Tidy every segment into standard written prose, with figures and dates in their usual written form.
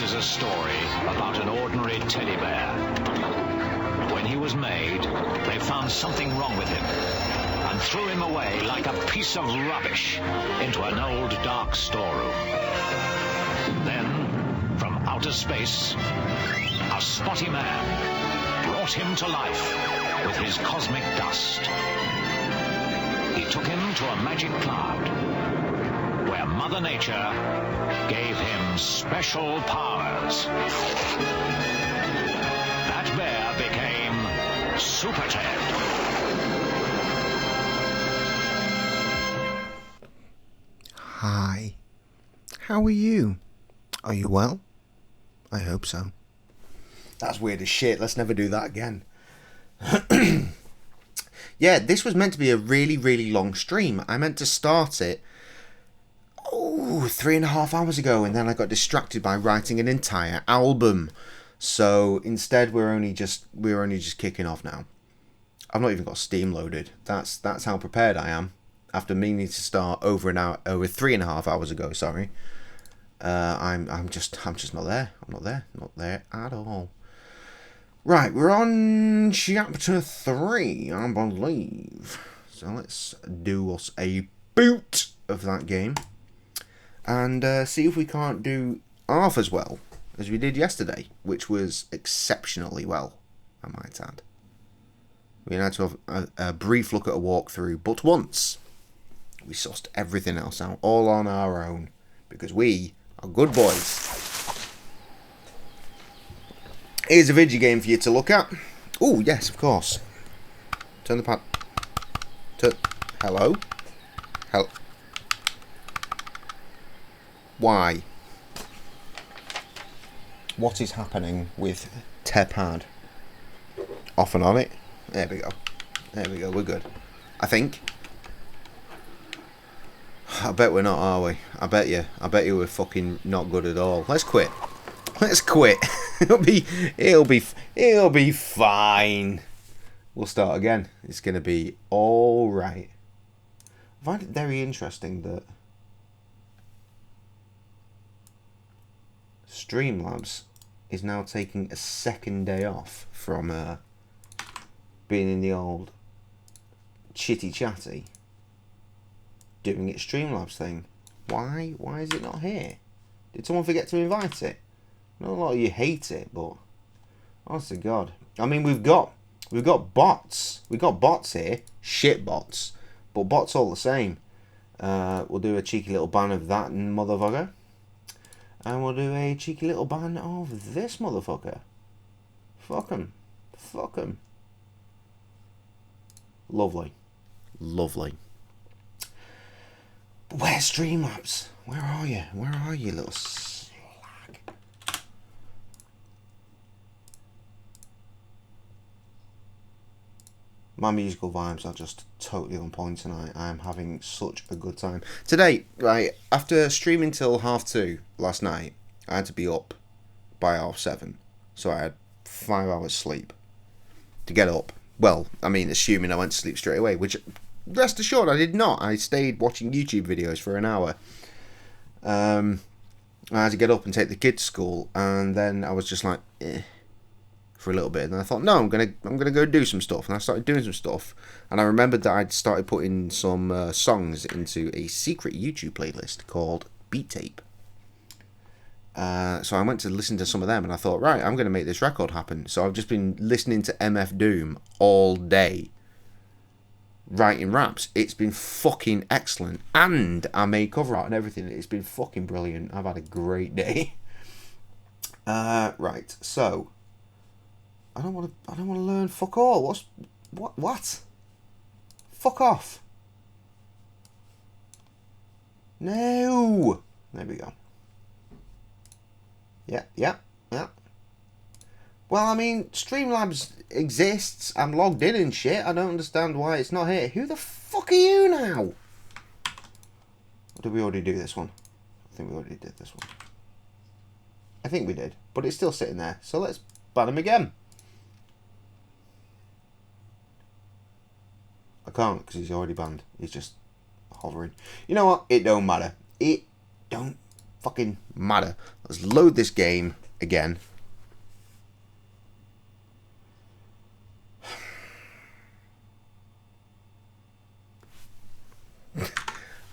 is a story about an ordinary teddy bear. When he was made, they found something wrong with him and threw him away like a piece of rubbish into an old dark storeroom. Then, from outer space, a spotty man brought him to life with his cosmic dust. He took him to a magic cloud where Mother Nature gave him special powers. That bear became Super Ted. Hi. How are you? Are you well? I hope so. That's weird as shit. Let's never do that again. Yeah, this was meant to be a really, really long stream. I meant to start it 3.5 hours ago, and then I got distracted by writing an entire album. So instead, we're only just kicking off now. I've not even got Steam loaded. That's how prepared I am. After meaning to start over 3.5 hours ago. Sorry. I'm just not there. I'm not there at all. Right, we're on chapter 3, I believe. So let's do us a boot of that game and see if we can't do half as well as we did yesterday, which was exceptionally well, I might add. We had to have a brief look at a walkthrough, but once we sussed everything else out all on our own because we are good boys. Here's a video game for you to look at. Oh, yes, of course. Turn the pad. Hello? Why? What is happening with Tepad? Off and on it. There we go. We're good. I think. I bet we're not, are we? I bet you we're fucking not good at all. Let's quit. It'll be fine. We'll start again. It's gonna be all right. I find it very interesting that Streamlabs is now taking a second day off from being in the old chitty chatty, doing its Streamlabs thing. Why is it not here? Did someone forget to invite it? I know a lot of you hate it, but honest to God, I mean we've got bots. We've got bots here, shit bots, but bots all the same. We'll do a cheeky little ban of that motherfucker, and we'll do a cheeky little ban of this motherfucker. Fuck him. Lovely. But where's Streamlabs? Where are you, little slag? My musical vibes are just totally on point tonight. I am having such a good time. Today, right, after streaming till 2:30 last night, I had to be up by 7:30. So I had 5 hours sleep to get up. Well, I mean, assuming I went to sleep straight away, which, rest assured, I did not. I stayed watching YouTube videos for an hour. I had to get up and take the kids to school, and then I was just like, for a little bit, and then I thought, no, I'm gonna go do some stuff, and I started doing some stuff, and I remembered that I'd started putting some songs into a secret YouTube playlist called Beat Tape. So I went to listen to some of them, and I thought, right, I'm gonna make this record happen. So I've just been listening to MF Doom all day, writing raps. It's been fucking excellent, and I made cover art and everything. It's been fucking brilliant. I've had a great day. Right, so I don't want to learn fuck all. What? Fuck off. No. There we go. Yeah. Well, I mean, Streamlabs exists. I'm logged in and shit. I don't understand why it's not here. Who the fuck are you now? Or did we already do this one? I think we already did this one. I think we did. But it's still sitting there. So let's ban him again. I can't because he's already banned. He's just hovering. You know what? It don't matter. It don't fucking matter. Let's load this game again.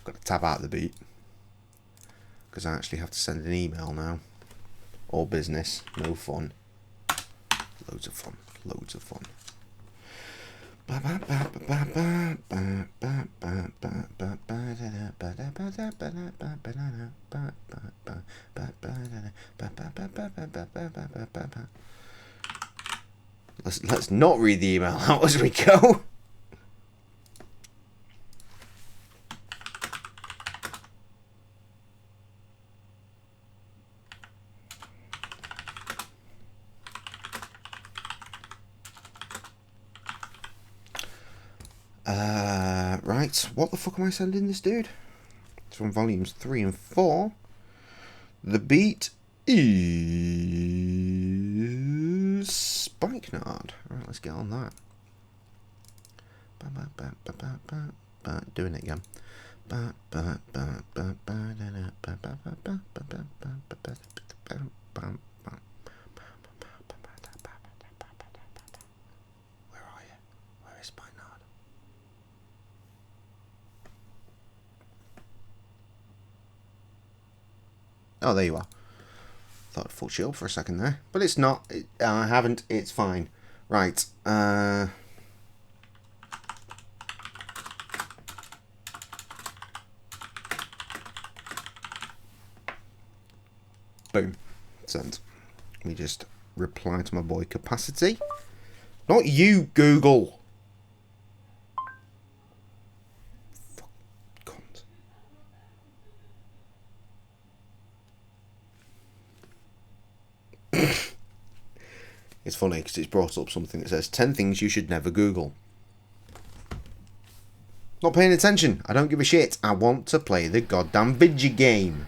Got to tab out the beat because I actually have to send an email now. All business, no fun. Loads of fun, loads of fun. Let's not read the email out as we go. Right, what the fuck am I sending this dude? It's from volumes 3 and 4. The beat is Spikenard. Alright, let's get on that. Doing it again. Oh, there you are. Thought I'd full shield for a second there. But it's not. I haven't. It's fine. Right. Boom. Sent. Let me just reply to my boy Capacity. Not you, Google. It's funny because it's brought up something that says 10 things you should never Google. Not paying attention. I don't give a shit. I want to play the goddamn video game.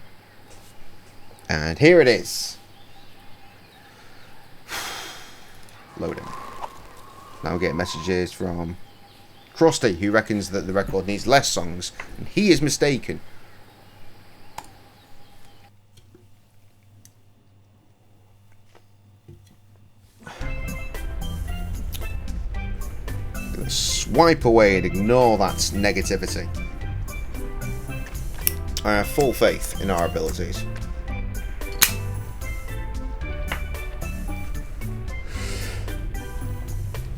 And here it is. Loading. Now we're getting messages from Krusty, who reckons that the record needs less songs, and he is mistaken. Swipe away and ignore that negativity. I have full faith in our abilities.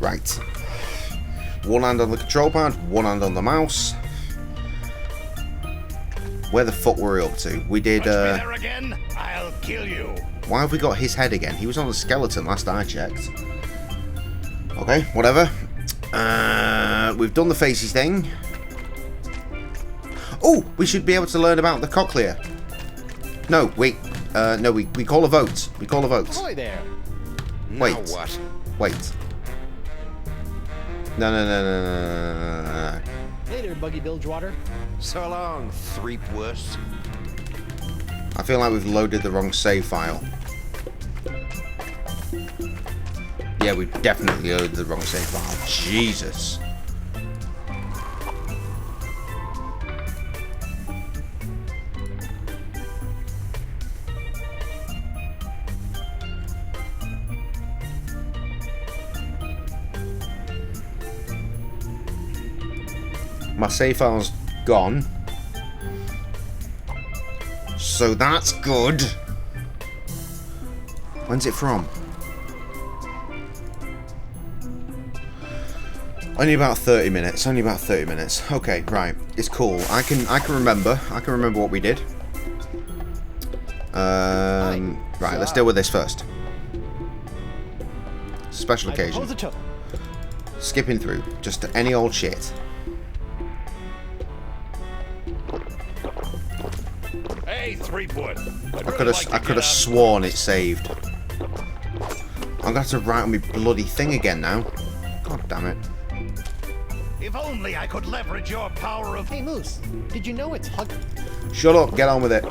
Right. One hand on the control pad, one hand on the mouse. Where the fuck were we up to? We did there again, I'll kill you. Why have we got his head again? He was on a skeleton last I checked. Okay, whatever. We've done the faces thing. Oh, we should be able to learn about the cochlea. No, wait. No, we call a vote. We call a vote. Ahoy there. Wait. Now what? Wait. No. Hey there, Buggy Bilgewater. So long, Threepworth. I feel like we've loaded the wrong save file. Yeah, we definitely loaded the wrong save file. Jesus. My save file's gone. So that's good. When's it from? Only about 30 minutes. Only about 30 minutes. Okay, right. It's cool. I can remember. I can remember what we did. Right, let's deal with this first. Special occasion. Skipping through. Just any old shit. Hey, Threepwood. I could have sworn it saved. I'm gonna have to write on my bloody thing again now. God damn it. If only I could leverage your power of... Hey, Moose, did you know it's hug... Shut up, get on with it.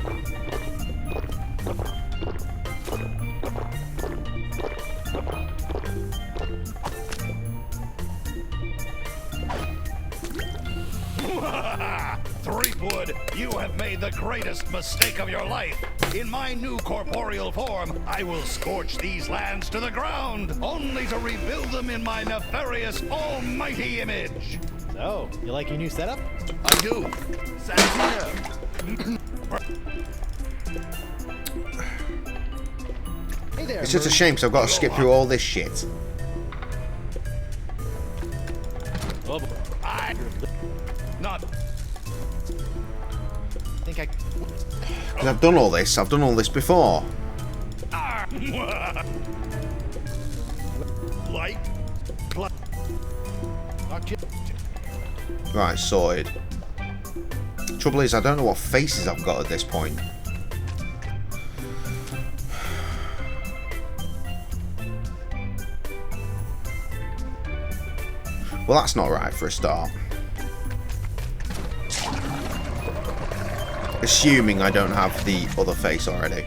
Threepwood, you have made the greatest mistake of your life. In my new corporeal form, I will scorch these lands to the ground, only to rebuild them in my nefarious almighty image. So, you like your new setup? I do. Santina. Hey there. It's just a shame because I've got to skip through all this shit. Oh, I not. I think I. 'Cause I've done all this. I've done all this before. Like. Right, sorted. Trouble is, I don't know what faces I've got at this point. Well, that's not right for a start. Assuming I don't have the other face already.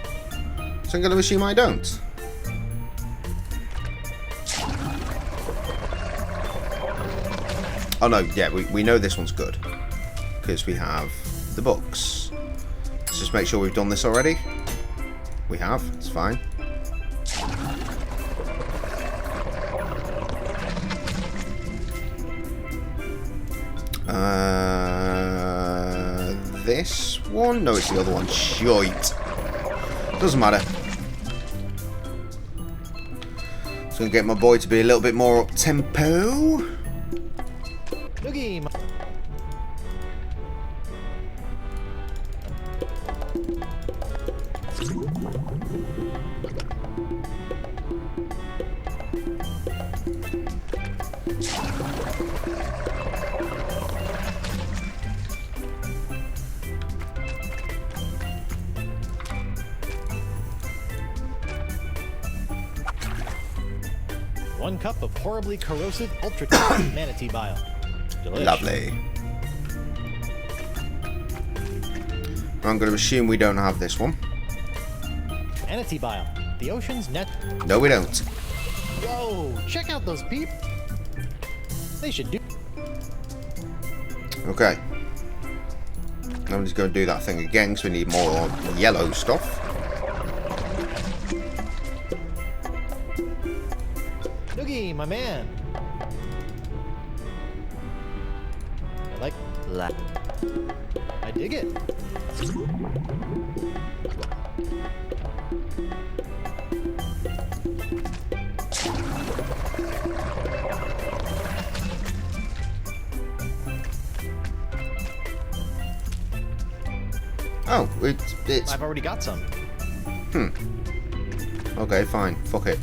So I'm going to assume I don't. Oh no, yeah, we know this one's good. Because we have the books. Let's just make sure we've done this already. We have, it's fine. This one? No, it's the other one. Shite. Doesn't matter. So I'm going to get my boy to be a little bit more up-tempo. Noogie. One cup of horribly corrosive ultra manatee bile. Delish. Lovely. I'm going to assume we don't have this one. Manatee bile. The ocean's net. No, we don't. Whoa! Check out those peep. They should do. Okay. I'm just going to do that thing again because we need more yellow stuff. Noogie, my man. I like that. I dig it. Oh, it's... I've already got some. Okay, fine. Fuck it.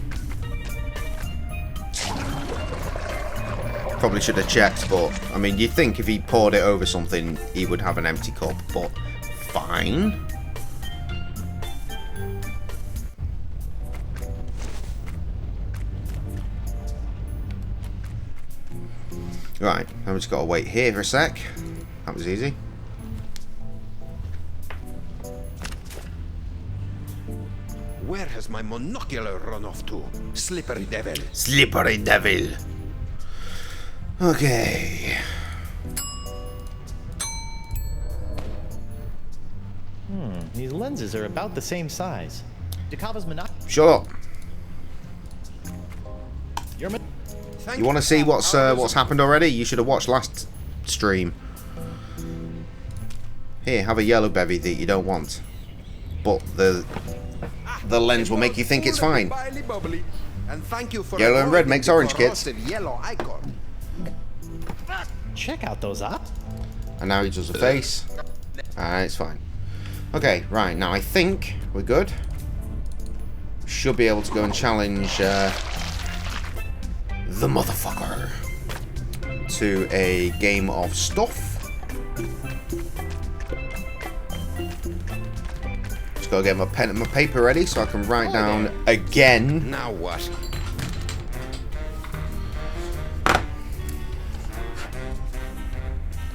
Probably should have checked, but I mean, you'd think if he poured it over something, he would have an empty cup, but fine. Right, I've just got to wait here for a sec. That was easy. Where has my monocular run off to? Slippery devil. Slippery devil. Okay. These lenses are about the same size. Dakava's Shut up. You're You want to see what's happened already? You should have watched last stream. Here, have a yellow bevy that you don't want, but the lens will make you think it's fine. And thank you for Yellow and red makes orange, kids. Yellow icon. check out those up. And now he does a face. Alright, it's fine. Okay, right, now I think we're good. Should be able to go and challenge the motherfucker to a game of stuff. Just gotta get my pen and my paper ready so I can write down again. Now what?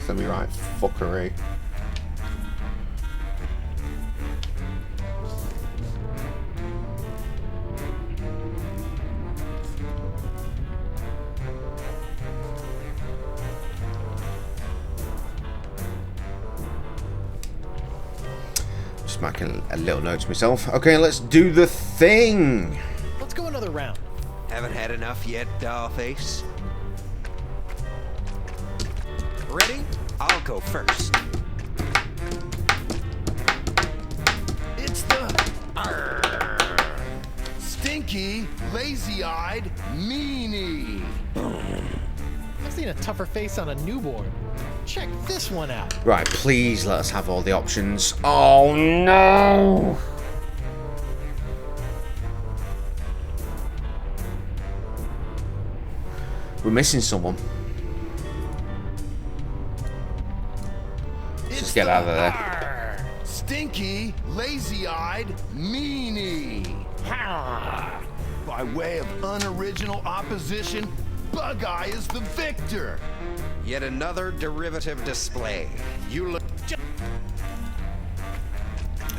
Let me write fuckery. Just making a little note to myself. Okay, let's do the thing. Let's go another round. Haven't had enough yet, dollface? Ready? I'll go first. It's the stinky, lazy-eyed meanie. I've seen a tougher face on a newborn. Check this one out. Right, please let us have all the options. Oh no! We're missing someone. Let's get out of there. Stinky, lazy-eyed meanie. By way of unoriginal opposition, Bug-Eye is the victor. Yet another derivative display. You look.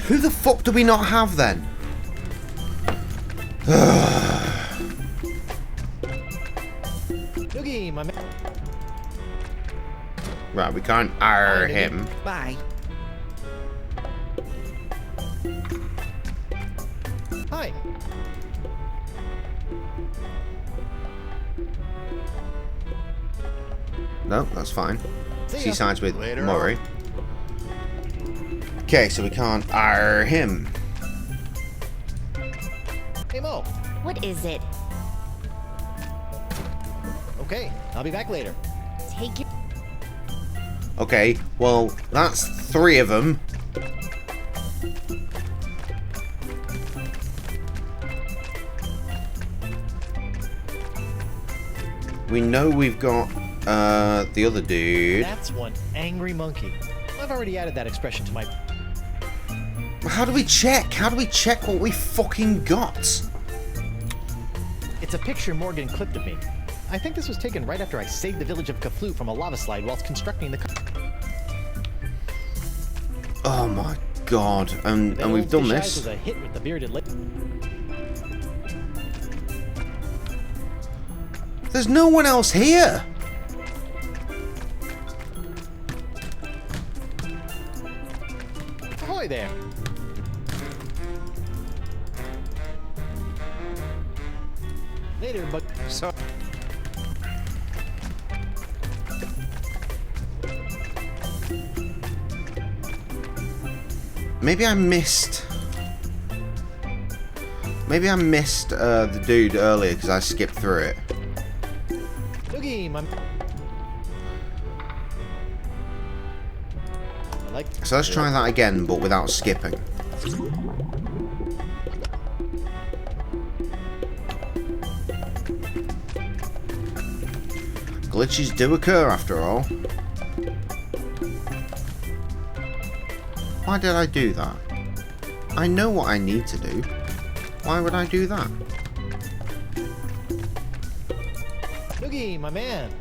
Who the fuck do we not have then? Noogie, my man. Right, we can't R him. Bye. Hi. No, that's fine. See She ya. sides with Later Murray. Okay, so we can't R him. Hey, Mo. What is it? Okay, I'll be back later. Take your... Okay, well, that's 3 of them. We know we've got the other dude. That's one angry monkey. I've already added that expression to my... How do we check? How do we check what we fucking got? It's a picture Morgan clipped of me. I think this was taken right after I saved the village of Kaflu from a lava slide whilst constructing the... Oh my god. And we've done this. Was a hit with the bearded lady. There's no one else here. Ahoy there. Later, but... So. Maybe I missed. Maybe I missed the dude earlier because I skipped through it. Noogie, my... I like... So let's try that again, but without skipping. Glitches do occur after all. Why did I do that? I know what I need to do. Why would I do that? Noogie, my man.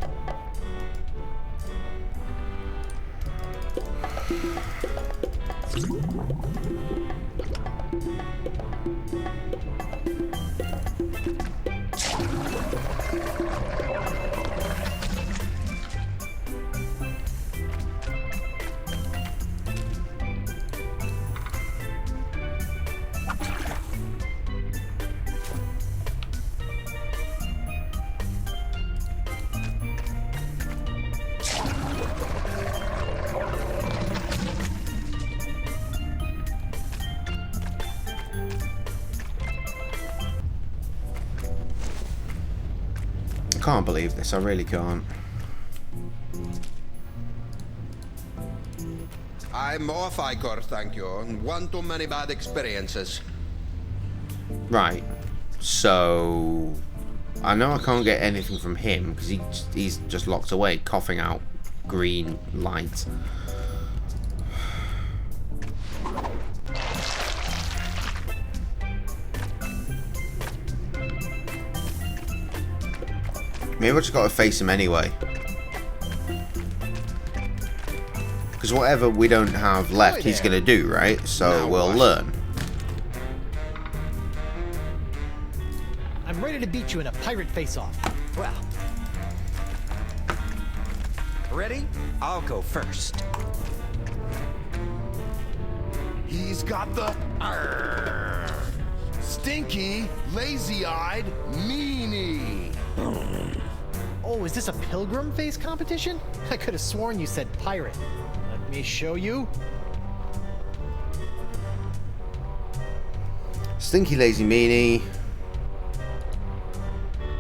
I can't believe this, I really can't. I'm off, Igor, thank you. One too many bad experiences. Right, so I know I can't get anything from him because he's just locked away, coughing out green light. Maybe I just gotta face him anyway. Because whatever we don't have left, he's gonna do, right? So Now we'll what? learn. I'm ready to beat you in a pirate face-off. Well. Ready? I'll go first. He he's got the stinky, lazy-eyed meanie. Oh, is this a pilgrim face competition? I could have sworn you said pirate. Let me show you. Stinky lazy meanie.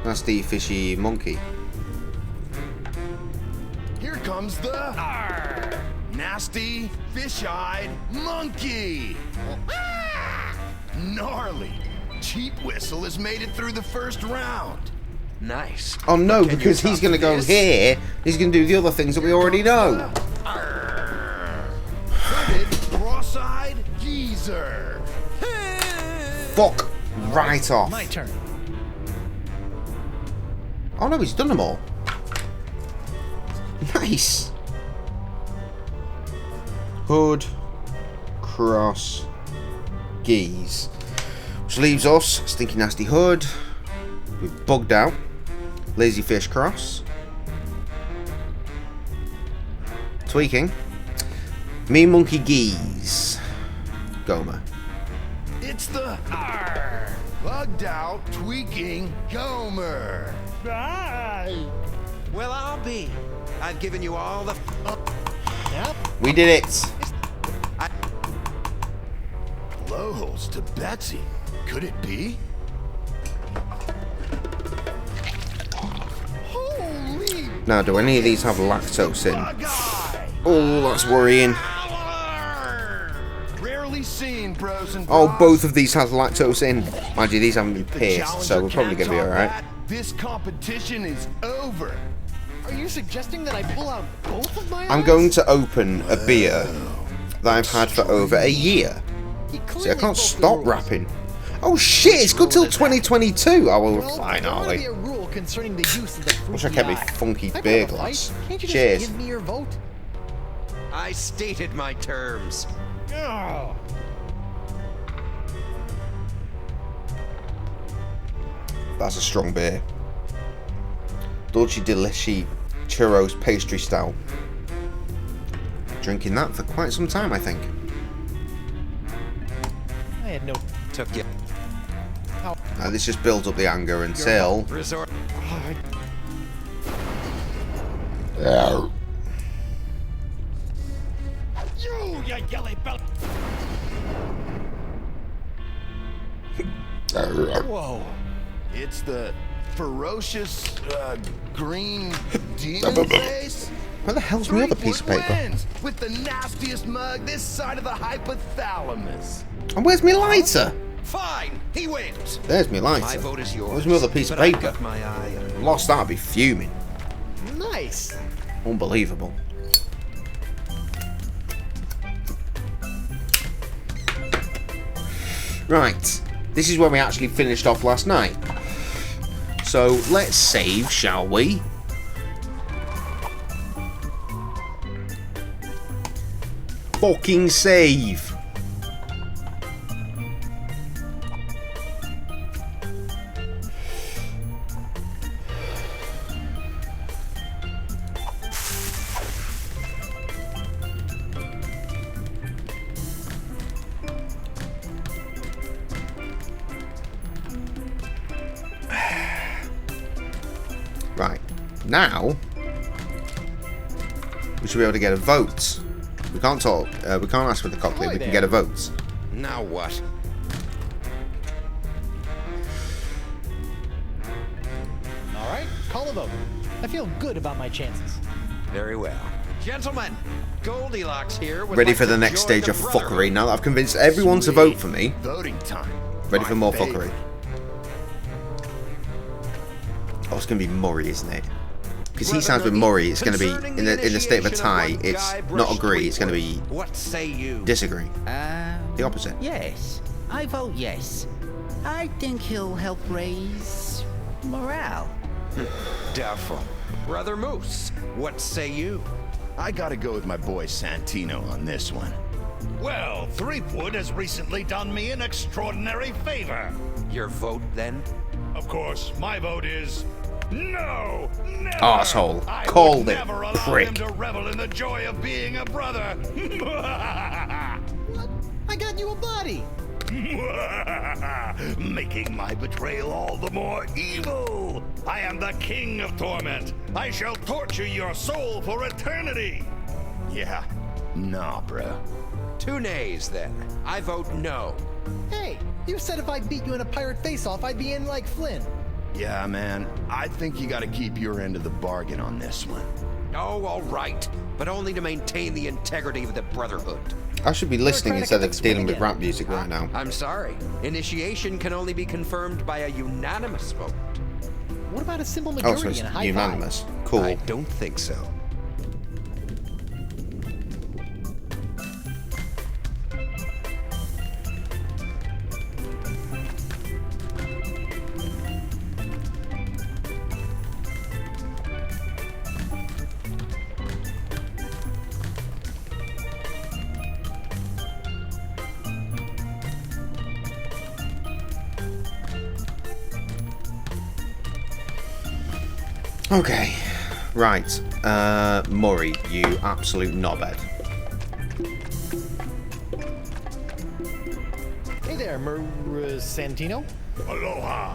Nasty fishy monkey. Here comes the nasty, fish-eyed monkey. Gnarly. Cheap Whistle has made it through the first round. Nice. Oh no, Can you because he's top going to go this? here. He's going to do the other things that we already know. Hooded, cross-eyed geezer. Fuck right off. My turn. Oh no, he's done them all. Nice. Hood, cross, geese. Which leaves us Stinky Nasty Hood. We've bugged out. Lazy Fish Cross. Tweaking. Mean Monkey Geese. Gomer. It's the bugged out, tweaking Gomer. Well, I'll be. I've given you all the. Yep. We did it. Blowholes to Betsy. Could it be? Holy Now, do any of these have lactose in? bug-eye! Oh, that's worrying. Rarely seen, bros and Oh, bras. both of these have lactose in. Mind you, these haven't been The pierced, so challenger we're probably can't going to be top alright. that. This competition is over. Are you suggesting that I pull out both of my eyes? I'm going to open a beer that I've had for over a year. He See, I clearly can't broke the stop rules. rapping. Oh shit, it's good till 2022. Oh, well, we're Well, fine, there ought aren't to we? be a rule concerning the use of the fruity Wish I kept me eye. funky If I beer have a glass. fight, can't you Cheers. just give me your vote? I stated my terms. Oh. That's a strong beer. Dolce Delici Churros Pastry Stout. Drinking that for quite some time, I think. I had no. Took you. This just builds up the anger until... Resort. You yelly bell. Whoa. It's the ferocious green demon face. Where the hell's my other piece of Threepwood paper? wins with the nastiest mug this side of the hypothalamus. And where's my lighter? Fine. He wins. There's my lighter. My vote is yours. Where's my other piece of but I've paper? got my eye on. Lost that, I'd be fuming. Nice. Unbelievable. Right, this is where we actually finished off last night. So let's save, shall we? Fucking save. Right, now we should be able to get a vote. We can't talk. We can't ask for the cocktail. Ahoy We can there. get a vote. Now what? All right, call a vote. I feel good about my chances. Very well. Gentlemen, Goldilocks here. would Ready like for the to next join stage the of Brotherhood. fuckery. Now that I've convinced everyone to vote for me, Voting time. ready My for more favorite. fuckery. Oh, it's gonna be Murray, isn't it? Because he sounds with Murray, it's gonna be Concerning in the state of a initiation tie. one It's guy not brushed agree. It's gonna be Fleetwood. What say you? disagree. The opposite. Yes, I vote yes. I think he'll help raise morale. Doubtful. Brother Moose, what say you? I gotta go with my boy Santino on this one. Well, Threepwood has recently done me an extraordinary favor. Your vote then? Of course, my vote is no, never. Arsehole. I Called would it, never allow prick. him to revel in the joy of being a brother. I got you whole body. Making my betrayal all the more evil. I am the king of torment. I shall torture your soul for eternity. Yeah. Nah, bro. 2 nays, then. I vote no. Hey, you said if I beat you in a pirate face-off, I'd be in like Flynn. Yeah, man. I think you gotta keep your end of the bargain on this one. Oh, all right. But only to maintain the integrity of the Brotherhood. I should be listening instead of dealing with rap music right now. I'm sorry. Initiation can only be confirmed by a unanimous vote. What about a simple Oh, majority so it's and a high unanimous. Cool. I don't think so. Okay, right. Murray, you absolute knobhead. Hey there, Santino. Aloha.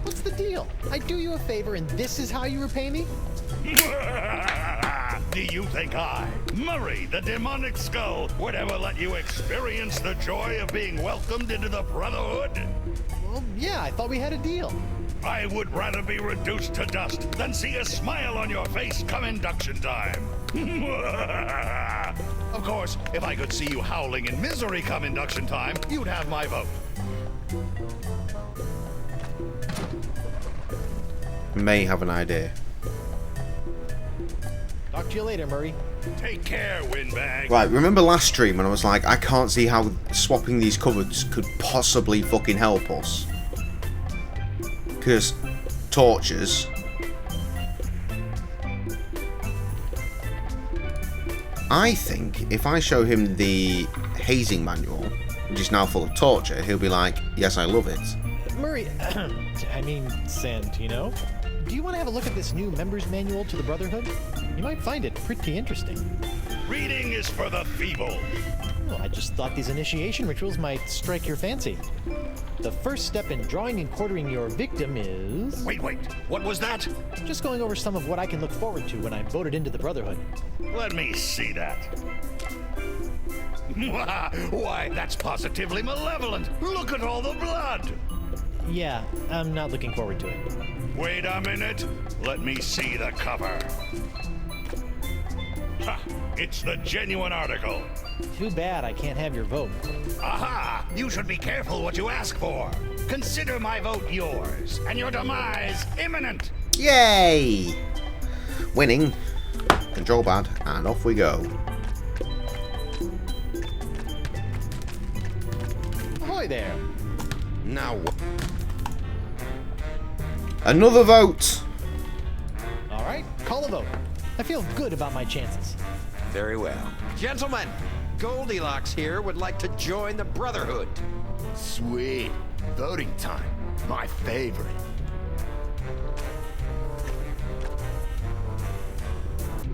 What's the deal? I do you a favor and this is how you repay me? Do you think I, Murray the demonic skull, would ever let you experience the joy of being welcomed into the Brotherhood? Well, yeah, I thought we had a deal. I would rather be reduced to dust than see a smile on your face come induction time. Of course, if I could see you howling in misery come induction time, you'd have my vote. May have an idea. Talk to you later, Murray. Take care, Windbag. Right, remember last stream when I was like, I can't see how swapping these cupboards could possibly fucking help us? Because torches. I think if I show him the hazing manual, which is now full of torture, he'll be like, yes, I love it. Murray, I mean Santino, do you want to have a look at this new member's manual to the Brotherhood? You might find it pretty interesting. Reading is for the feeble. Well, I just thought these initiation rituals might strike your fancy. The first step in drawing and quartering your victim is... Wait, what was that? Just going over some of what I can look forward to when I'm voted into the Brotherhood. Let me see that. Why, that's positively malevolent. Look at all the blood. Yeah, I'm not looking forward to it. Wait a minute. Let me see the cover. Ha! It's the genuine article. Too bad I can't have your vote. Aha! You should be careful what you ask for. Consider my vote yours, and your demise imminent. Yay! Winning. Control pad, and off we go. Ahoy there! Now what? Another vote! Alright, call a vote. I feel good about my chances. Very well. Gentlemen, Goldilocks here would like to join the Brotherhood. Sweet. Voting time. My favorite.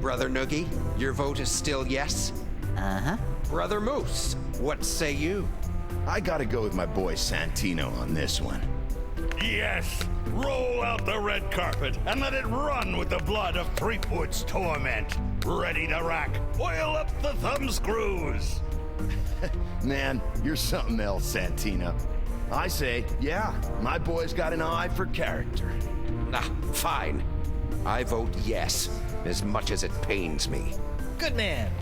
Brother Noogie, your vote is still yes? Uh-huh. Brother Moose, what say you? I gotta go with my boy Santino on this one. Yes! Roll out the red carpet and let it run with the blood of Threepwood's torment. Ready to rack. Oil up the thumb screws. Man, you're something else, Santino. I say, yeah, my boy's got an eye for character. Ah, fine. I vote yes, as much as it pains me. Good man!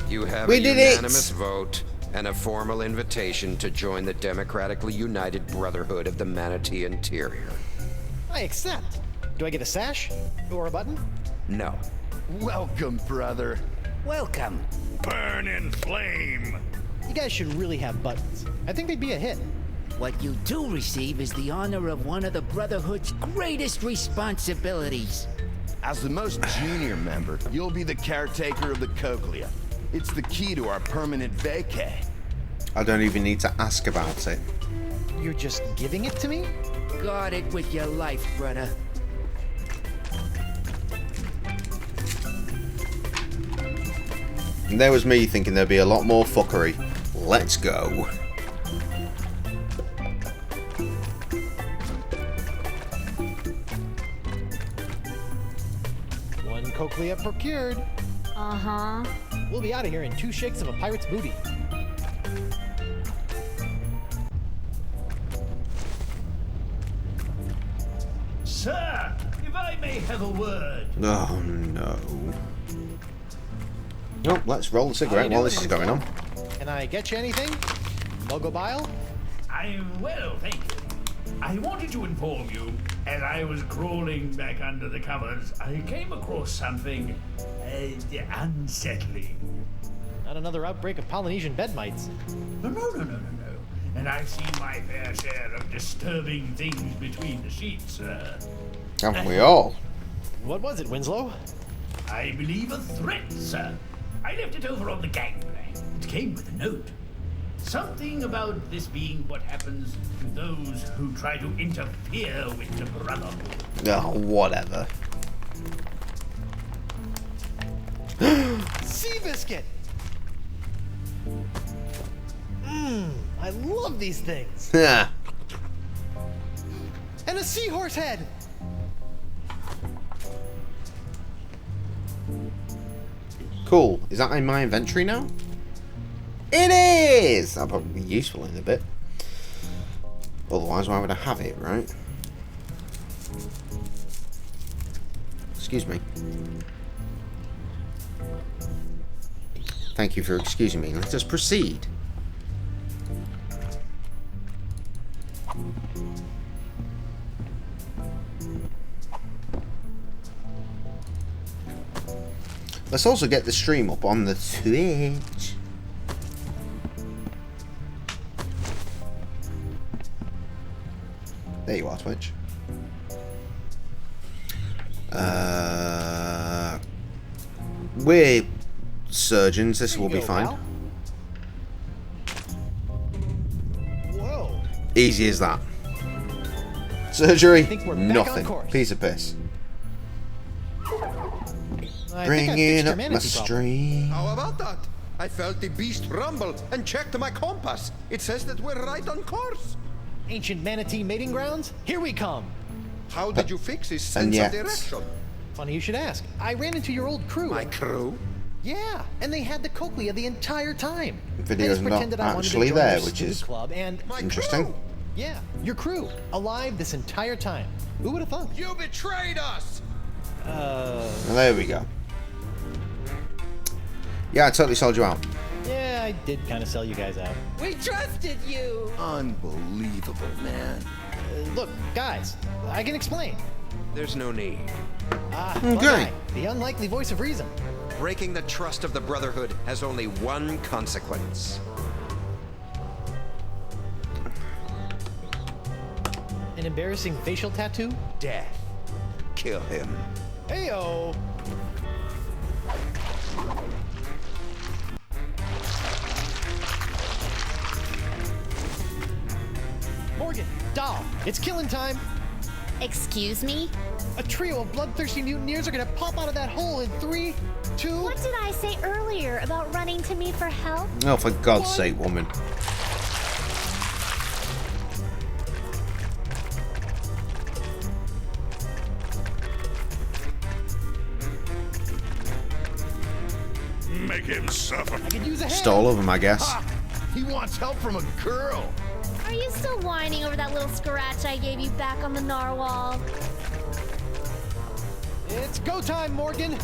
You have We a did it. unanimous vote and a formal invitation to join the democratically united Brotherhood of the Manatee Interior. I accept. Do I get a sash? Or a button? No. Welcome, brother. Welcome. Burn in flame. You guys should really have buttons. I think they'd be a hit. What you do receive is the honor of one of the Brotherhood's greatest responsibilities. As the most junior member, you'll be the caretaker of the Cochlea. It's the key to our permanent vacay. I don't even need to ask about it. You're just giving it to me? Guard it with your life, brother. And there was me thinking there'd be a lot more fuckery. Let's go. One cochlea procured. Uh-huh. We'll be out of here in 2 shakes of a pirate's booty. Sir, if I may have a word. Oh no. Nope, let's roll the cigarette while this is going on. Can I get you anything? Logo bile? I'm well, thank you. I wanted to inform you, as I was crawling back under the covers, I came across something unsettling. Not another outbreak of Polynesian bed mites. No. And I've seen my fair share of disturbing things between the sheets, sir. Haven't we all? What was it, Winslow? I believe a threat, sir. I left it over on the gangplank. It came with a note. Something about this being what happens to those who try to interfere with the Brotherhood. Oh, whatever. Seabiscuit! I love these things. Yeah. And a seahorse head! Cool. Is that in my inventory now? It is! That'll probably be useful in a bit. Otherwise, why would I have it, right? Excuse me. Thank you for excusing me. Let us proceed. Let's also get the stream up on the Twitch. There you are, Twitch. We're surgeons. This will be fine. Whoa. Easy as that. Surgery, think we're back on nothing. course. Piece of piss. I think I Bringing fixed your up my manatee problem. stream. How about that? I felt the beast rumble and checked my compass. It says that we're right on course. Ancient manatee mating grounds? Here we come. How did you fix his And sense yet- of direction? Funny you should ask. I ran into your old crew. My crew? Yeah, and they had the cochlea the entire time. Video's I just not pretended I wanted to actually join there, their which stupid is club and My interesting. crew? yeah, your crew alive this entire time. Who would have thought? You betrayed us! Well, there we go. Yeah, I totally sold you out. Yeah, I did kind of sell you guys out. We trusted you. Unbelievable, man. Look, guys, I can explain. There's no need. One Okay. guy, the unlikely voice of reason. Breaking the trust of the Brotherhood has only one consequence. An embarrassing facial tattoo? Death. Kill him. Heyo! Morgan, Doll, it's killing time. Excuse me? A trio of bloodthirsty mutineers are gonna pop out of that hole in 3, 2. What did I say earlier about running to me for help? Oh, for God's sake, woman. Make him suffer. I could use a hand. Stole of them, I guess. Ah, he wants help from a girl. Are you still whining over that little scratch I gave you back on the narwhal? It's go time, Morgan.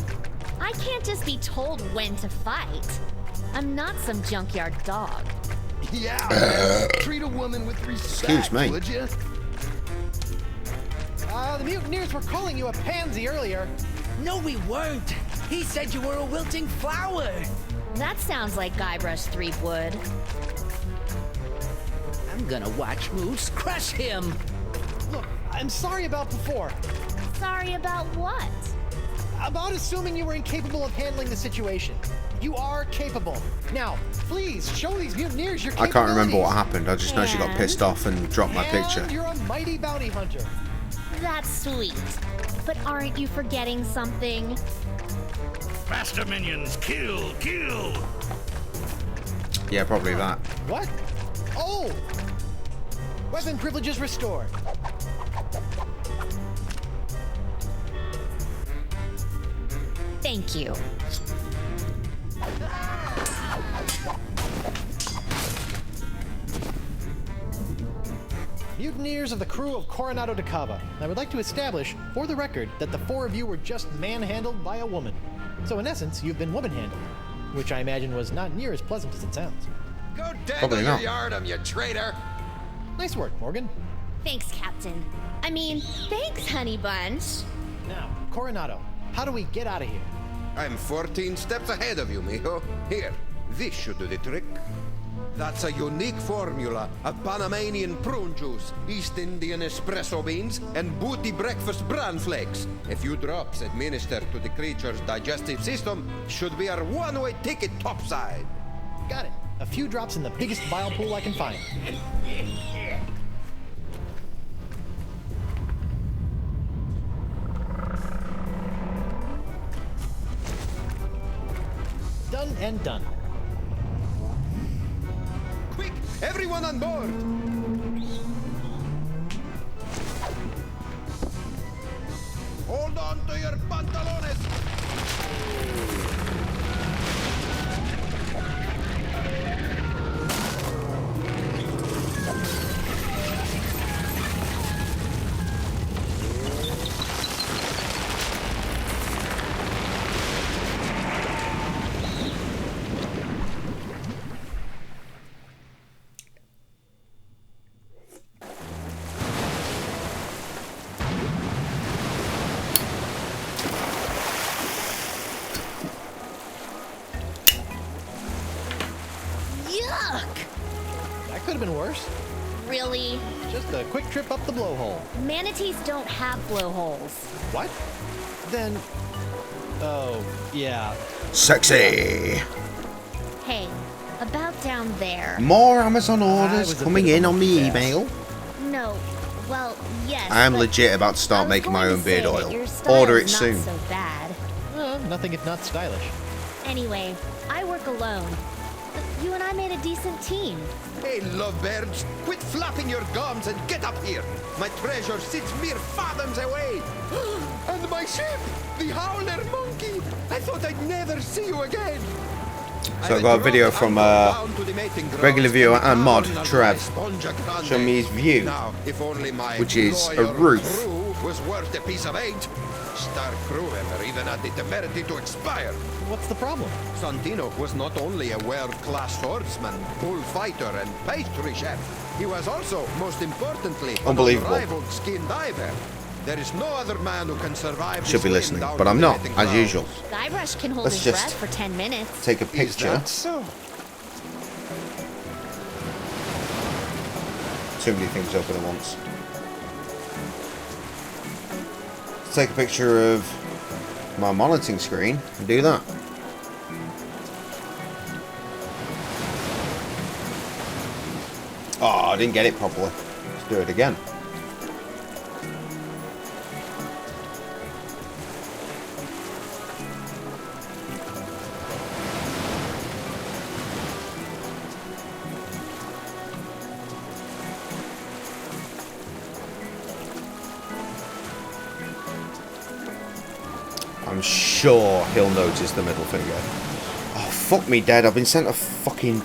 I can't just be told when to fight. I'm not some junkyard dog. Yeah, man. Treat a woman with respect, Excuse me. would you? The mutineers were calling you a pansy earlier. No, we weren't. He said you were a wilting flower. That sounds like Guybrush Threepwood. I'm gonna watch Moose crush him. Look, I'm sorry about before. Sorry about what? About assuming you were incapable of handling the situation. You are capable. Now, please show these mutineers your I can't remember what capabilities. happened. I just know she got pissed off and dropped my picture. And you're a mighty bounty hunter. That's sweet. But aren't you forgetting something? Faster, minions! Kill! Kill! Yeah, probably that. What? Oh! Weapon privileges restored. Thank you. Mutineers of the crew of Coronado de Cava. I would like to establish, for the record, that the four of you were just manhandled by a woman. So in essence, you've been woman-handled, which I imagine was not near as pleasant as it sounds. Go Probably dangle not. your yardum, you traitor! Nice work, Morgan. Thanks, Captain. I mean, thanks, Honey Bunch. Now, Coronado, how do we get out of here? I'm 14 steps ahead of you, mijo. Here, this should do the trick. That's a unique formula of Panamanian prune juice, East Indian espresso beans, and booty breakfast bran flakes. A few drops administered to the creature's digestive system should be our one-way ticket topside. Got it. A few drops in the biggest bile pool I can find. Done and done. Quick, everyone on board! Hold on to your pantalones! Yuck! That could have been worse. Really? Just a quick trip up the blowhole. Manatees don't have blowholes. What? Then... Oh, yeah. Sexy. Hey, about down there. More Amazon I orders was a coming bit in of a on the fast. email. No, well, yes. I am but legit about to I start was making my going own to beard say that oil. your style's Order it not soon. so bad. Nothing if not stylish. Anyway, I work alone. But you and I made a decent team. Hey, lovebirds, quit flapping your gums and get up here. My treasure sits mere fathoms away. And my ship, the Howler Monkey. I thought I'd never see you again. So I've got a video from regular viewer and mod, Trev, showing me his view, Now, if only my which is a loyal roof. crew was worth a piece of eight. Star crew member even had the temerity to expire. What's the problem? Santino was not only a world-class swordsman, bullfighter, and pastry chef. He was also, most importantly, an Unbelievable. unrivaled skin diver. There is no other man who can survive. Should be the listening, swim down but I'm the not, netting as grounds. usual. Guybrush can hold Let's his just breath for 10 minutes. Take a Is picture. that so? Too many things open at once. Take a picture of my monitoring screen and do that. Oh, I didn't get it properly. Let's do it again. I'm sure he'll notice the middle finger. Oh, fuck me dead. I've been sent a fucking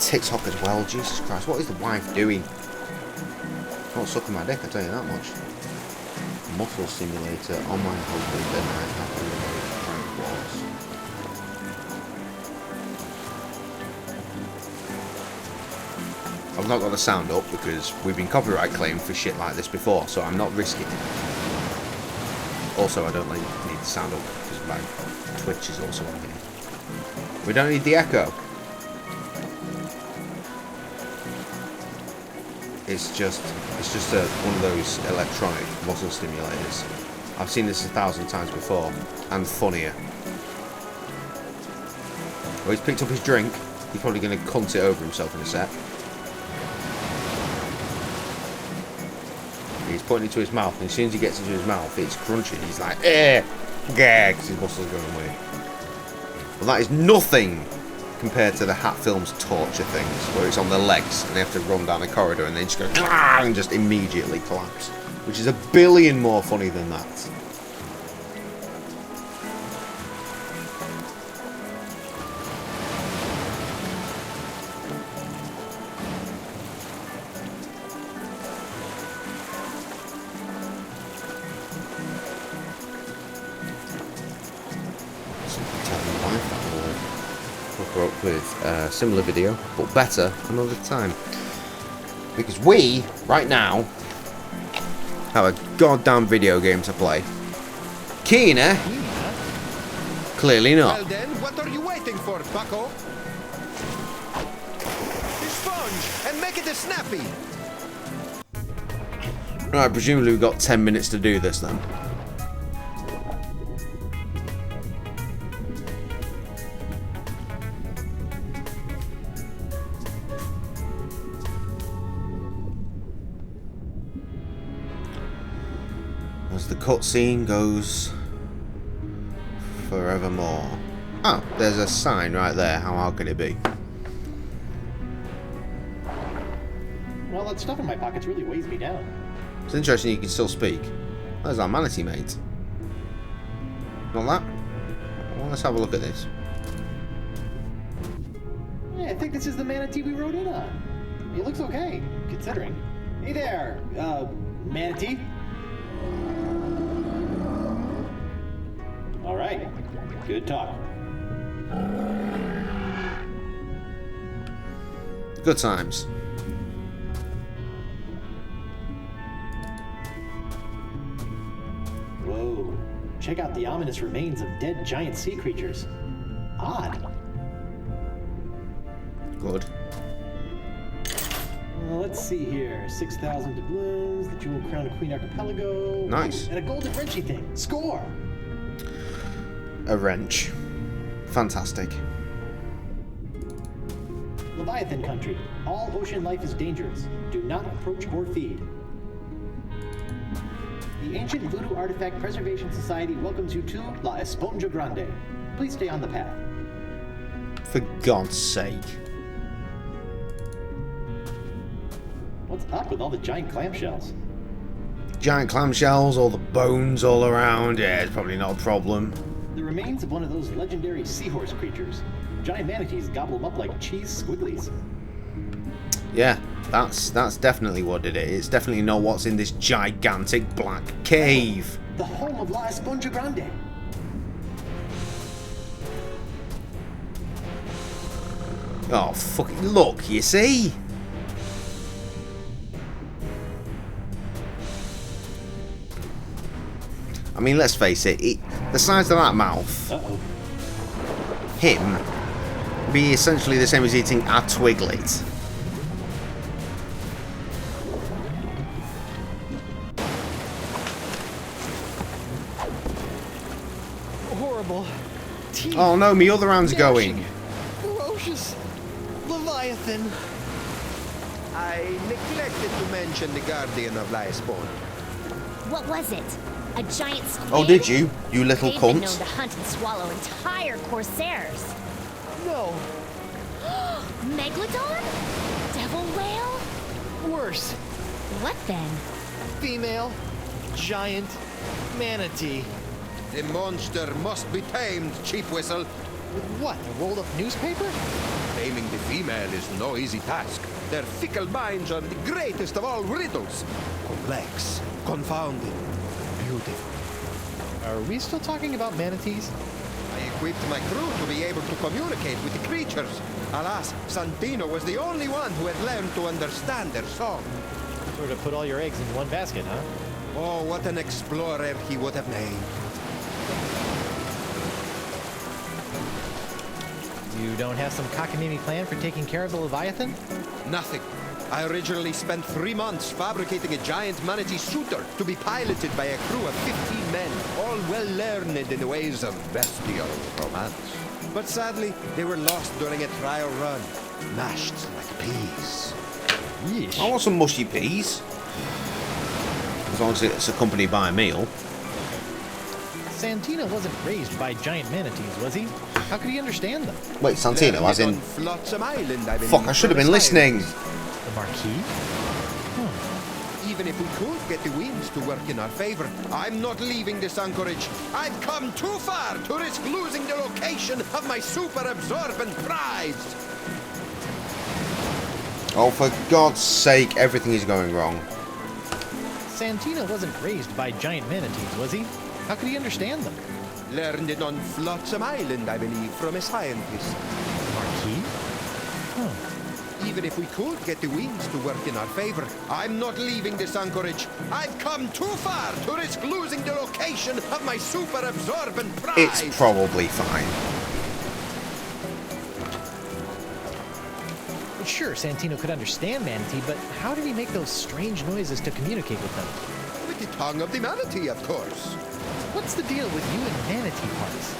TikTok as well. Jesus Christ. What is the wife doing? Not sucking my dick, I tell you that much. Muscle simulator on my husband, then I have to remote prank wars. I've not got the sound up because we've been copyright claimed for shit like this before, so I'm not risking it. Also, I don't need the sound up because my Twitch is also on here. We don't need the echo. It's just one of those electronic muscle stimulators. I've seen this 1,000 times before, and funnier. Well, he's picked up his drink. He's probably going to cunt it over himself in a sec. He's putting it to his mouth, and as soon as he gets it to his mouth, it's crunching. He's like, eh, gag, because his muscles are going weird. Well, that is nothing compared to the Hat Films torture things, where it's on their legs and they have to run down a corridor and they just go and just immediately collapse, which is a billion more funny than that. Up with a similar video, but better another time. Because we, right now, have a goddamn video game to play. Keener? Clearly not. Well then, what are you waiting for, bucko? The sponge, and make it a snappy! Right, presumably we've got 10 minutes to do this then. As the cutscene goes forevermore. Oh, there's a sign right there. How hard can it be? Well, that stuff in my pockets really weighs me down. It's interesting you can still speak. There's our manatee mate. Not that? Well, let's have a look at this. Yeah, I think this is the manatee we rode in on. He looks okay, considering. Hey there, manatee. All right, good talk. Good times. Whoa, check out the ominous remains of dead giant sea creatures. Odd. Good. Let's see here. 6,000 doubloons, the Jewel Crown of Queen Archipelago. Nice. And a golden wrenchy thing. Score! A wrench. Fantastic. Leviathan country. All ocean life is dangerous. Do not approach or feed. The Ancient Voodoo Artifact Preservation Society welcomes you to La Esponja Grande. Please stay on the path. For God's sake. What's up with all the giant clamshells? Giant clamshells, all the bones all around. Yeah, it's probably not a problem. The remains of one of those legendary seahorse creatures. Giant manatees gobble them up like cheese squigglies. Yeah, that's definitely what it is. It's definitely not what's in this gigantic black cave. The home of La Esponja Grande. Oh, fuck it. Look, you see? I mean, let's face it, the size of that mouth, him, be essentially the same as eating a twiglet. Horrible. Teeth. Oh no, my other hand's going. Ferocious. Leviathan. I neglected to mention the Guardian of La Esponja. What was it? A giant squid? Oh, did you? You little They've been cunt. known to hunt and swallow entire corsairs. No. Megalodon? Devil whale? Worse. What then? Female. Giant. Manatee. The monster must be tamed, cheap whistle. What, a rolled up newspaper? Taming the female is no easy task. Their fickle minds are the greatest of all riddles. Complex, confounding, beautiful. Are we still talking about manatees? I equipped my crew to be able to communicate with the creatures. Alas, Santino was the only one who had learned to understand their song. Sort of put all your eggs in one basket, huh? Oh, what an explorer he would have made. You don't have some cockamamie plan for taking care of the Leviathan? Nothing. I originally spent 3 months fabricating a giant manatee shooter to be piloted by a crew of 15 men, all well learned in the ways of bestial romance. But sadly, they were lost during a trial run, mashed like peas. Yeesh. I want some mushy peas. As long as it's accompanied by a meal. Santino wasn't raised by giant manatees, was he? How could he understand them? Wait, Santino, as in... Flotsam Island, I believe. Fuck, I should have been listening. The Marquis? Even if we could get the winds to work in our favor, I'm not leaving this anchorage. I've come too far to risk losing the location of my super absorbent prize. Oh, for God's sake, everything is going wrong. Santino wasn't raised by giant manatees, was he? How could he understand them? Learned it on Flotsam Island, I believe, from a scientist. Marquis? Even if we could get the winds to work in our favor, I'm not leaving this anchorage. I've come too far to risk losing the location of my super absorbent prize. It's probably fine. Sure, Santino could understand manatee, but how did he make those strange noises to communicate with them? With the tongue of the manatee, of course. What's the deal with you and manatee parts?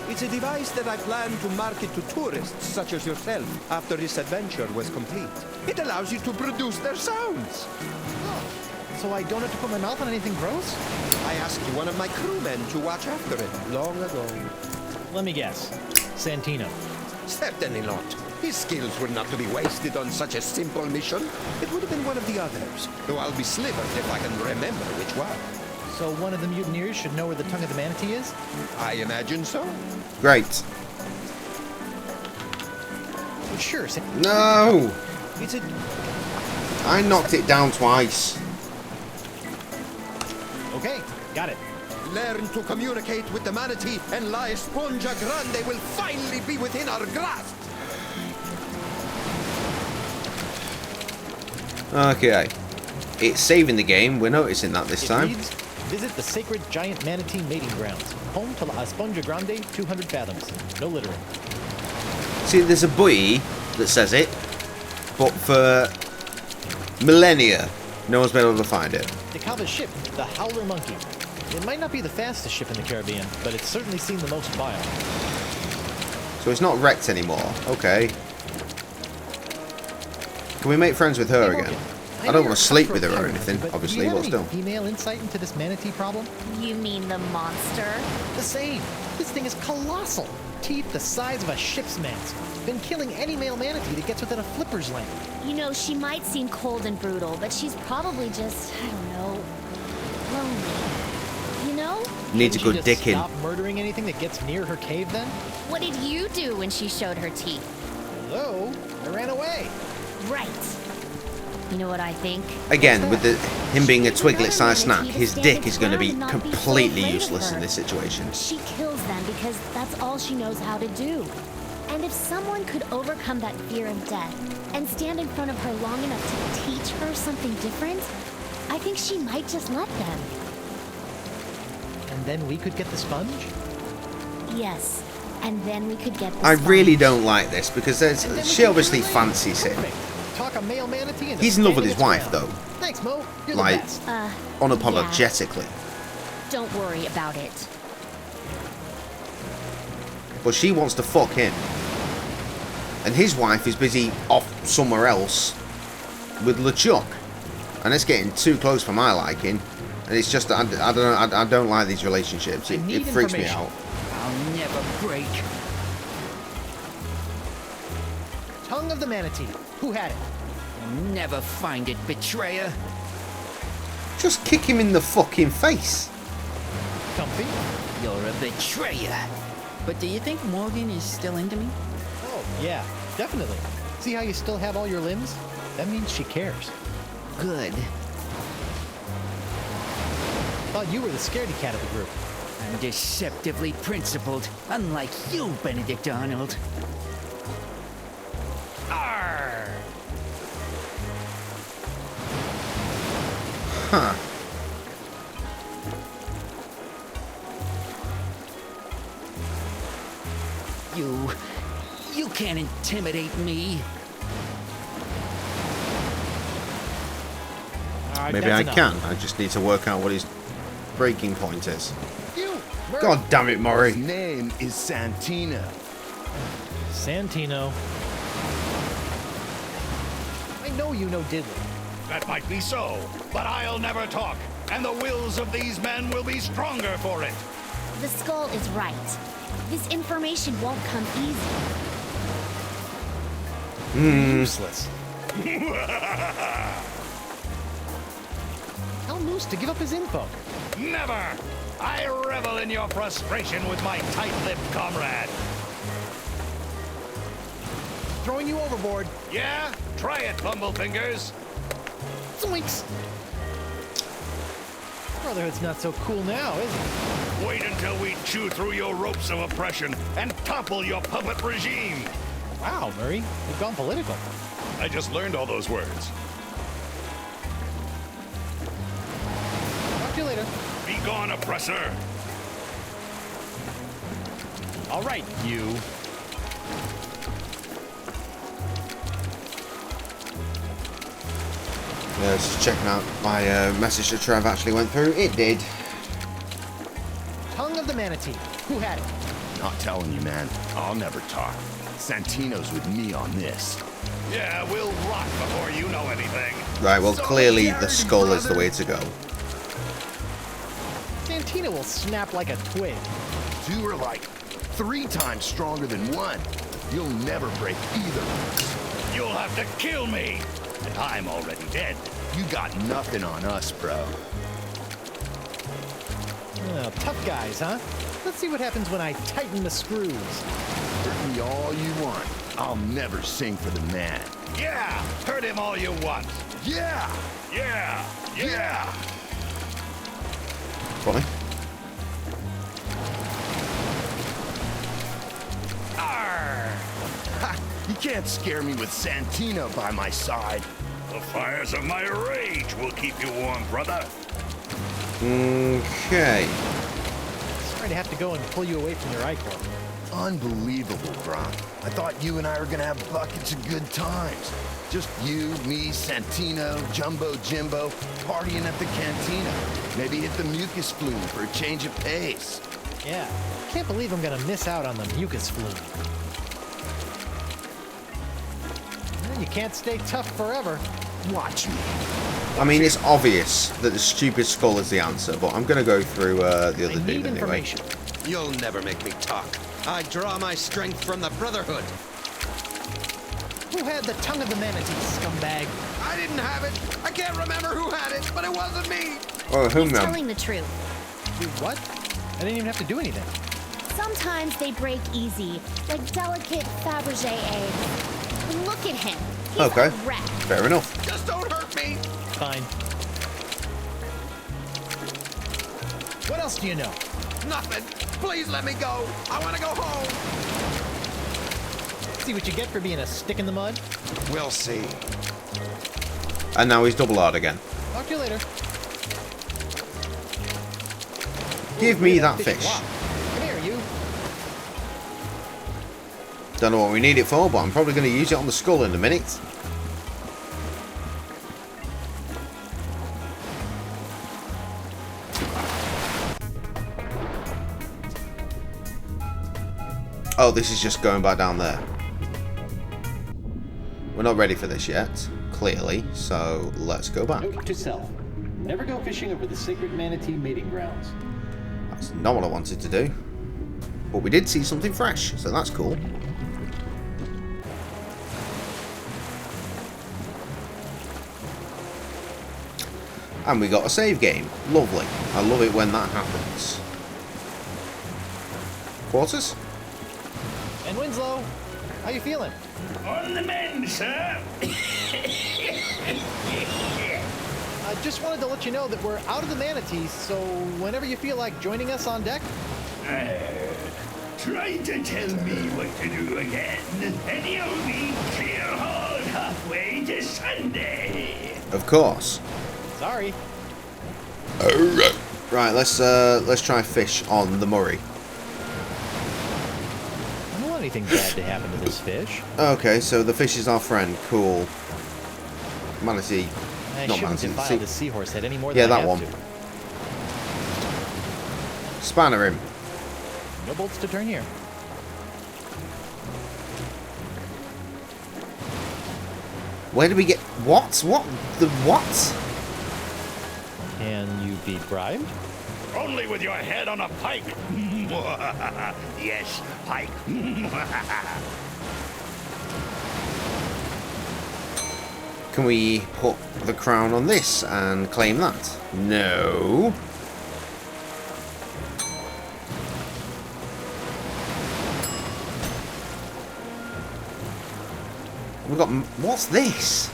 It's a device that I plan to market to tourists such as yourself after this adventure was complete. It allows you to produce their sounds. Oh, so I don't have to put my mouth on anything gross? I asked one of my crewmen to watch after it long ago. Let me guess. Santino. Certainly not. His skills were not to be wasted on such a simple mission. It would have been one of the others, though I'll be slivered if I can remember which one. So one of the mutineers should know where the tongue of the manatee is? I imagine so. Great. Well, sure. No! It's a... I knocked it down twice. Okay, got it. Learn to communicate with the manatee, and La Esponja Grande will finally be within our grasp. Okay. It's saving the game. We're noticing that this time. Reads, visit the sacred giant manatee mating grounds. Home to La Esponja Grande, 200 fathoms. No littering. See, there's a buoy that says it, but for millennia, no one's been able to find it. DeCava's ship, the Howler Monkey. It might not be the fastest ship in the Caribbean, but it's certainly seen the most bile. So it's not wrecked anymore. Okay. Can we make friends with her again? I don't want to sleep with her or anything, obviously, but still. Female insight into this manatee problem? You mean the monster? The same. This thing is colossal. Teeth the size of a ship's mast. Been killing any male manatee that gets within a flipper's length. You know, she might seem cold and brutal, but she's probably just, I don't know, lonely. You know? Needs a good dick in. Stop murdering anything that gets near her cave, then? What did you do when she showed her teeth? Hello? I ran away. Right. You know what I think? Again, with him being a twiglet-sized snack, his dick is going to be completely useless in this situation. She kills them because that's all she knows how to do. And if someone could overcome that fear of death and stand in front of her long enough to teach her something different, I think she might just let them. And then we could get the sponge? Yes. And then we could get the I sponge. really don't like this because she obviously fancies him. Talk a male manatee into He's in love with his standing wife, its though. ground. Thanks, Mo. You're Like, the best. unapologetically. Yeah. Don't worry about it. But she wants to fuck him. And his wife is busy off somewhere else with LeChuck. And it's getting too close for my liking. And it's just, I don't like these relationships. It freaks me out. I'll never break. Tongue of the manatee. Who had it? You'll never find it, betrayer. Just kick him in the fucking face. Comfy? You're a betrayer. But do you think Morgan is still into me? Oh, yeah, definitely. See how you still have all your limbs? That means she cares. Good. Thought you were the scaredy cat of the group. I'm deceptively principled, unlike you, Benedict Arnold. Arr! Huh. You can't intimidate me. Maybe I can. I just need to work out what his breaking point is. You! God damn it, Maury. His name is Santino. Santino. I know you know diddly. That might be so, but I'll never talk, and the wills of these men will be stronger for it. The skull is right. This information won't come easy. Useless. Tell Moose to give up his info. Never! I revel in your frustration with my tight-lipped comrade. Throwing you overboard. Yeah? Try it, Bumblefingers. Zoinks! Brotherhood's not so cool now, is it? Wait until we chew through your ropes of oppression and topple your puppet regime. Wow, Murray, you've gone political. I just learned all those words. Talk to you later. Be gone, oppressor. All right, you. Yeah, just checking out my message to Trev actually went through. It did. Tongue of the manatee. Who had it? Not telling you, man. I'll never talk. Santino's with me on this. Yeah, we'll rot before you know anything. Right, well, clearly the skull is the way to go. Santino will snap like a twig. Two are like 3 times stronger than one. You'll never break either. You'll have to kill me. And I'm already dead. You got nothing on us, bro. Oh, tough guys, huh? Let's see what happens when I tighten the screws. Hurt me all you want. I'll never sing for the man. Yeah, hurt him all you want. Yeah! Yeah, yeah. Funny. Arr! Ha! You can't scare me with Santino by my side. The fires of my rage will keep you warm, brother. Okay. Sorry to have to go and pull you away from your I-Corp. Unbelievable, Gronk. I thought you and I were gonna have buckets of good times. Just you, me, Santino, Jumbo Jimbo, partying at the cantina. Maybe hit the mucus flume for a change of pace. Yeah, can't believe I'm gonna miss out on the mucus flume. Well, you can't stay tough forever. Watch me. I mean, it's obvious that the stupid skull is the answer, but I'm going to go through the other I dude need anyway. information. You'll never make me talk. I draw my strength from the Brotherhood. Who had the tongue of the manatee, scumbag? I didn't have it. I can't remember who had it, but it wasn't me. Oh, who He's man? telling the truth. Do what? I didn't even have to do anything. Sometimes they break easy, like delicate Fabergé eggs. Look at him. He's Okay. a wreck. Fair enough. Just don't hurt me. Fine. What else do you know? Nothing. Please let me go. I want to go home. See what you get for being a stick in the mud? We'll see. And now he's double hard again. Talk to you later. Give me that Fishy fish. wop. Come here, you. Don't know what we need it for, but I'm probably going to use it on the skull in a minute. Oh, this is just going back down there. We're not ready for this yet, clearly, so let's go back. Note to self. Never go fishing over the sacred manatee mating grounds. That's not what I wanted to do. But we did see something fresh, so that's cool. And we got a save game. Lovely. I love it when that happens. Quarters? And Winslow, how you feeling? On the mend, sir. I just wanted to let you know that we're out of the manatees, so whenever you feel like joining us on deck. Try to tell me what to do again, and you'll be clear hauled halfway to Sunday. Of course. Sorry. Right, let's try fish on the Murray. I don't want anything bad to happen to this fish. Okay, so the fish is our friend. Cool. Manatee. I Not shouldn't manatee. defile the seahorse head any more Yeah, than I that have one. Spanner him. to. No bolts to turn here. Where do we get... What? What? The what? Can you be bribed? Only with your head on a pike. Yes, I... Can we put the crown on this and claim that? No. We've got... What's this?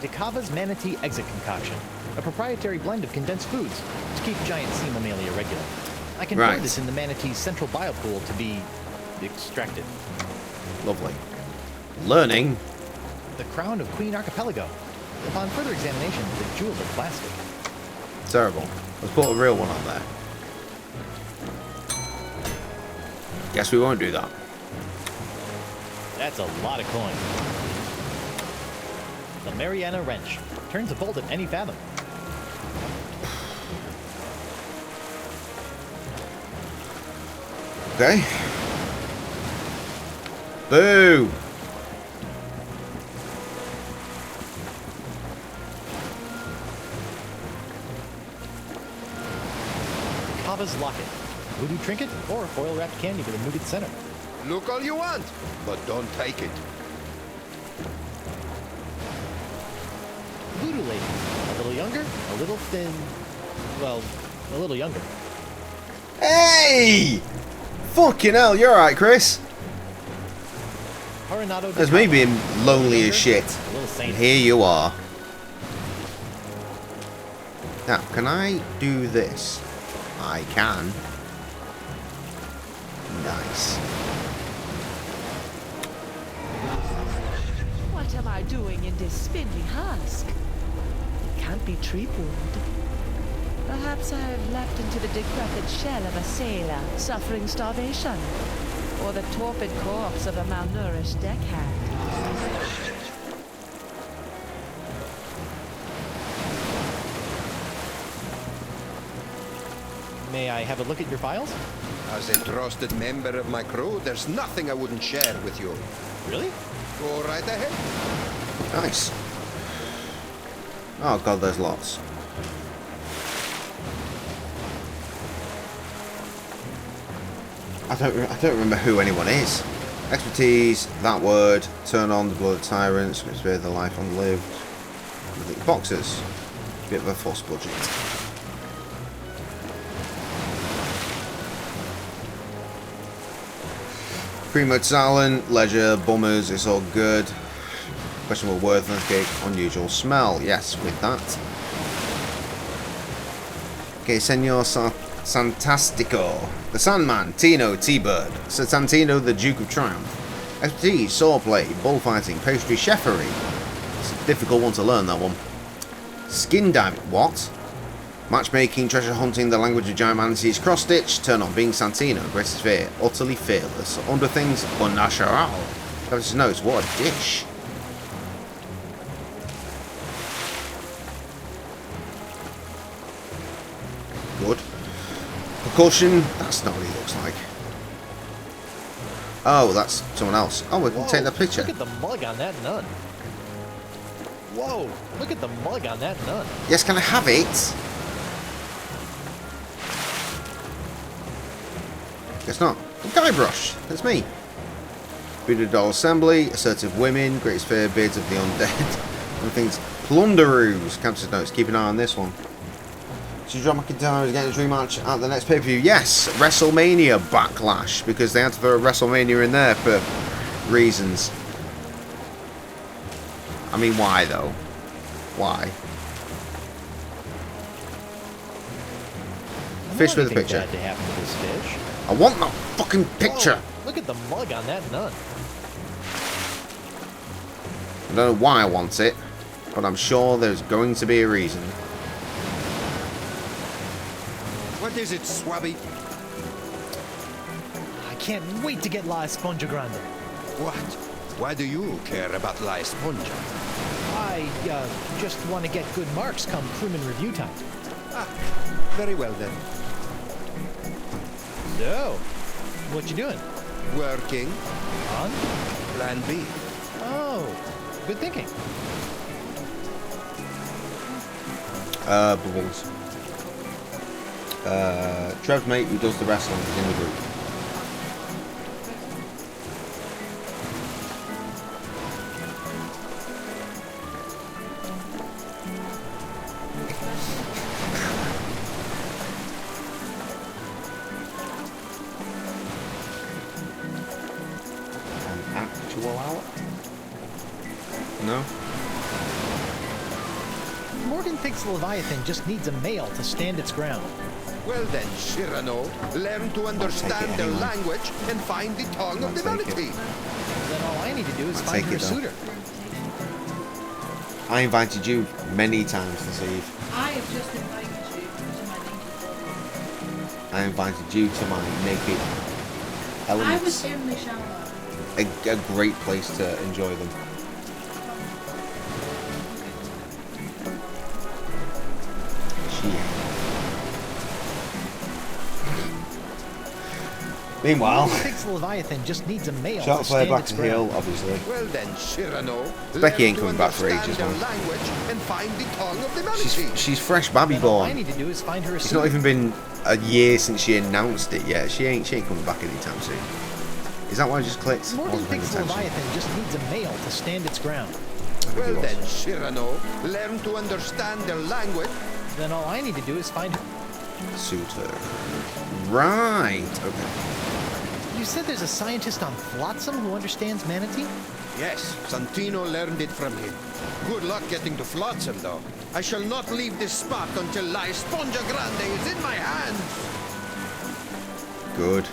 Dakava's Manatee Exit Concoction, a proprietary blend of condensed foods to keep giant sea mammalia regular. I can pour this in the manatee's central biopool to be extracted. Lovely. Learning. The crown of Queen Archipelago. Upon further examination, the jewels are plastic. Terrible. Let's put a real one on there. Guess we won't do that. That's a lot of coin. The Mariana Wrench. Turns a bolt at any fathom. Okay. Boo! Kava's Locket. Voodoo trinket or foil wrapped candy with a nougat center. Look all you want, but don't take it. Voodoo lady. A little younger, a little thin. Well, a little younger. Hey! Fucking hell, you're alright, Chris. Coronado There's me being lonely as shit. And here you are. Now, can I do this? I can. Nice. What am I doing in this spindly husk? It can't be tree wound. Perhaps I've leapt into the decrepit shell of a sailor suffering starvation, or the torpid corpse of a malnourished deckhand. May I have a look at your files? As a trusted member of my crew, there's nothing I wouldn't share with you. Really? Go right ahead. Nice. Oh god, there's lots. I don't remember who anyone is. Expertise, that word, turn on the blood of tyrants, which spare the life unlived. Boxers. Bit of a false budget. Primo Talent, Leisure, Bummers, it's all good. Questionable worthless gig, unusual smell. Yes, with that. Okay, Senor Santastico. The Sandman, Tino, T-Bird. Sir Santino, the Duke of Triumph. Expertise, swordplay, bullfighting, pastry, chefery. It's a difficult one to learn, that one. Skin diving, what? Matchmaking, treasure hunting, the language of giant manatees, cross stitch, turn on, being Santino, greatest fear, utterly fearless, under things, unnatural. Travis knows, what a dish. Good. Percussion, that's not what he looks like. Oh, that's someone else. Oh, we can take that picture. Look at the mug on that nun. Whoa, look at the mug on that nun. Yes, can I have it? Guess not. Guybrush, that's me. Voodoo Doll Assembly, Assertive Women, Greatest Fear, Beards of the Undead. And things, Plunderoos. Campus notes, keep an eye on this one. So John McIntyre is getting a dream match at the next pay-per-view. Yes, WrestleMania Backlash, because they had to throw WrestleMania in there for reasons. I mean, why though? Why? Fish with a picture. Bad to happen to this fish. I want that fucking picture. Whoa, look at the mug on that nun. I don't know why I want it, but I'm sure there's going to be a reason. What is it, Swabby? I can't wait to get La Esponja Grande. What? Why do you care about La Esponja? I just want to get good marks come crewman review time. Ah, very well then. So, what you doing? Working On? Plan B. Oh, good thinking. Bubbles. Trev's mate, who does the wrestling, is in the group. An actual hour? No? Morgan thinks Leviathan just needs a male to stand its ground. Well then, Cyrano, learn to understand their language and find the tongue of divinity. Then all I need to do is find her a suitor. I invited you many times this eve. I have just invited you to my naked I invited you to my naked elements. I was in the shower. A great place to enjoy them. Meanwhile, thinks Leviathan just needs a male shot to flare stand back its to ground. heel, obviously. Well then, Cyrano, Becky ain't learn coming to back for ages, understand man. their language and find the tongue of divinity. She's fresh babby Then all I born. need to do is find her a It's suitor. not even been a year since she announced it yet. She ain't coming back anytime soon. Is that why I just clicked? Morgan Wasn't paying thinks attention. Leviathan just needs a male to stand its ground. Well then, Cyrano, learn to understand their language. Then all I need to do is find her. Suitor. Right. Okay. You said there's a scientist on Flotsam who understands manatee? Yes, Santino learned it from him. Good luck getting to Flotsam, though. I shall not leave this spot until La Esponja Grande is in my hands. Good.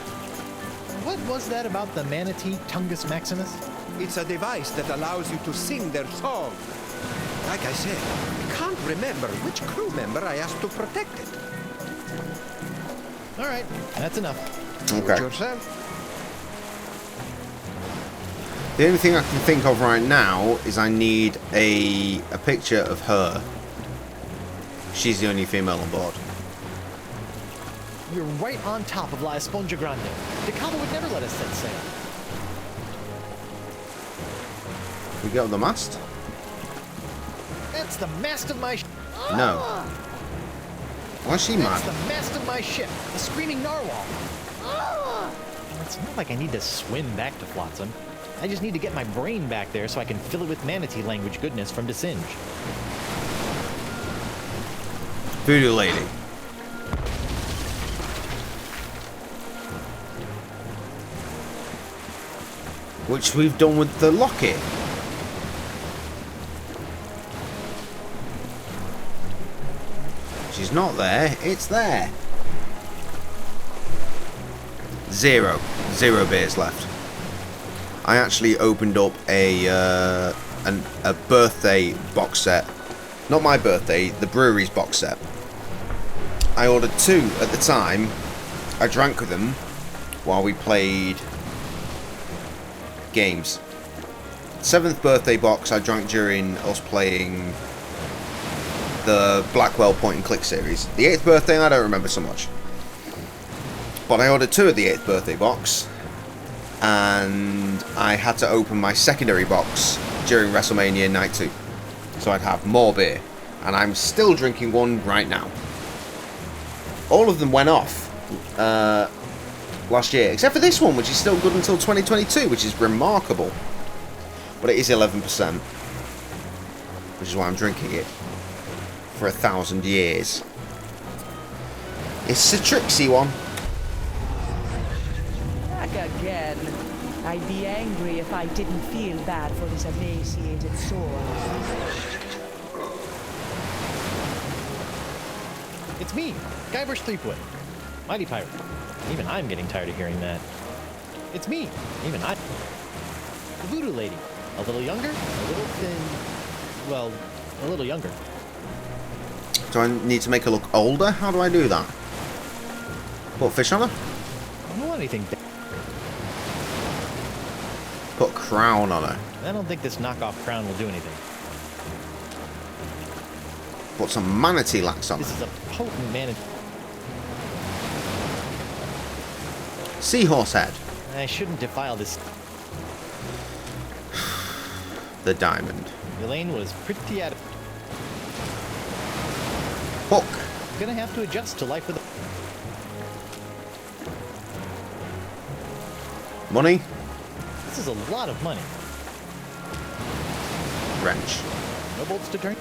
What was that about the manatee Tungus Maximus? It's a device that allows you to sing their song. Like I said, I can't remember which crew member I asked to protect it. All right, that's enough. Okay. Yourself? The only thing I can think of right now is I need a picture of her. She's the only female on board. You're right on top of La Esponja Grande. DeCava would never let us set sail. We get on the mast? That's the mast of my No. Why is she That's mad? the mast of my ship, the Screaming Narwhal. It's not like I need to swim back to Flotsam. I just need to get my brain back there so I can fill it with manatee language goodness from Desinge. Voodoo lady. Which we've done with the locket. She's not there, it's there. Zero beers left. I actually opened up a birthday box set. Not my birthday, the brewery's box set. I ordered 2 at the time. I drank with them while we played games. 7th birthday box I drank during us playing the Blackwell Point and Click series. The 8th birthday I don't remember so much. But I ordered 2 of the 8th birthday box, and I had to open my secondary box during WrestleMania Night 2. So I'd have more beer. And I'm still drinking one right now. All of them went off last year, except for this one, which is still good until 2022, which is remarkable. But it is 11%, which is why I'm drinking it for 1,000 years. It's a tricksy one. Back again. I'd be angry if I didn't feel bad for this emaciated soul. It's me, Guybrush Threepwood, Mighty Pirate. Even I'm getting tired of hearing that. It's me, even I. The Voodoo Lady. A little younger, a little thin. Well, a little younger. Do I need to make her look older? How do I do that? Put fish on her? I don't want anything. Put a crown on her. I don't think this knockoff crown will do anything. Put some manatee lax on This her. is a potent manatee. Seahorse head. I shouldn't defile this. The diamond. Elaine was pretty at it. Hook. I'm gonna have to adjust to life with. Money? This is a lot of money. Wrench. No bolts to turn.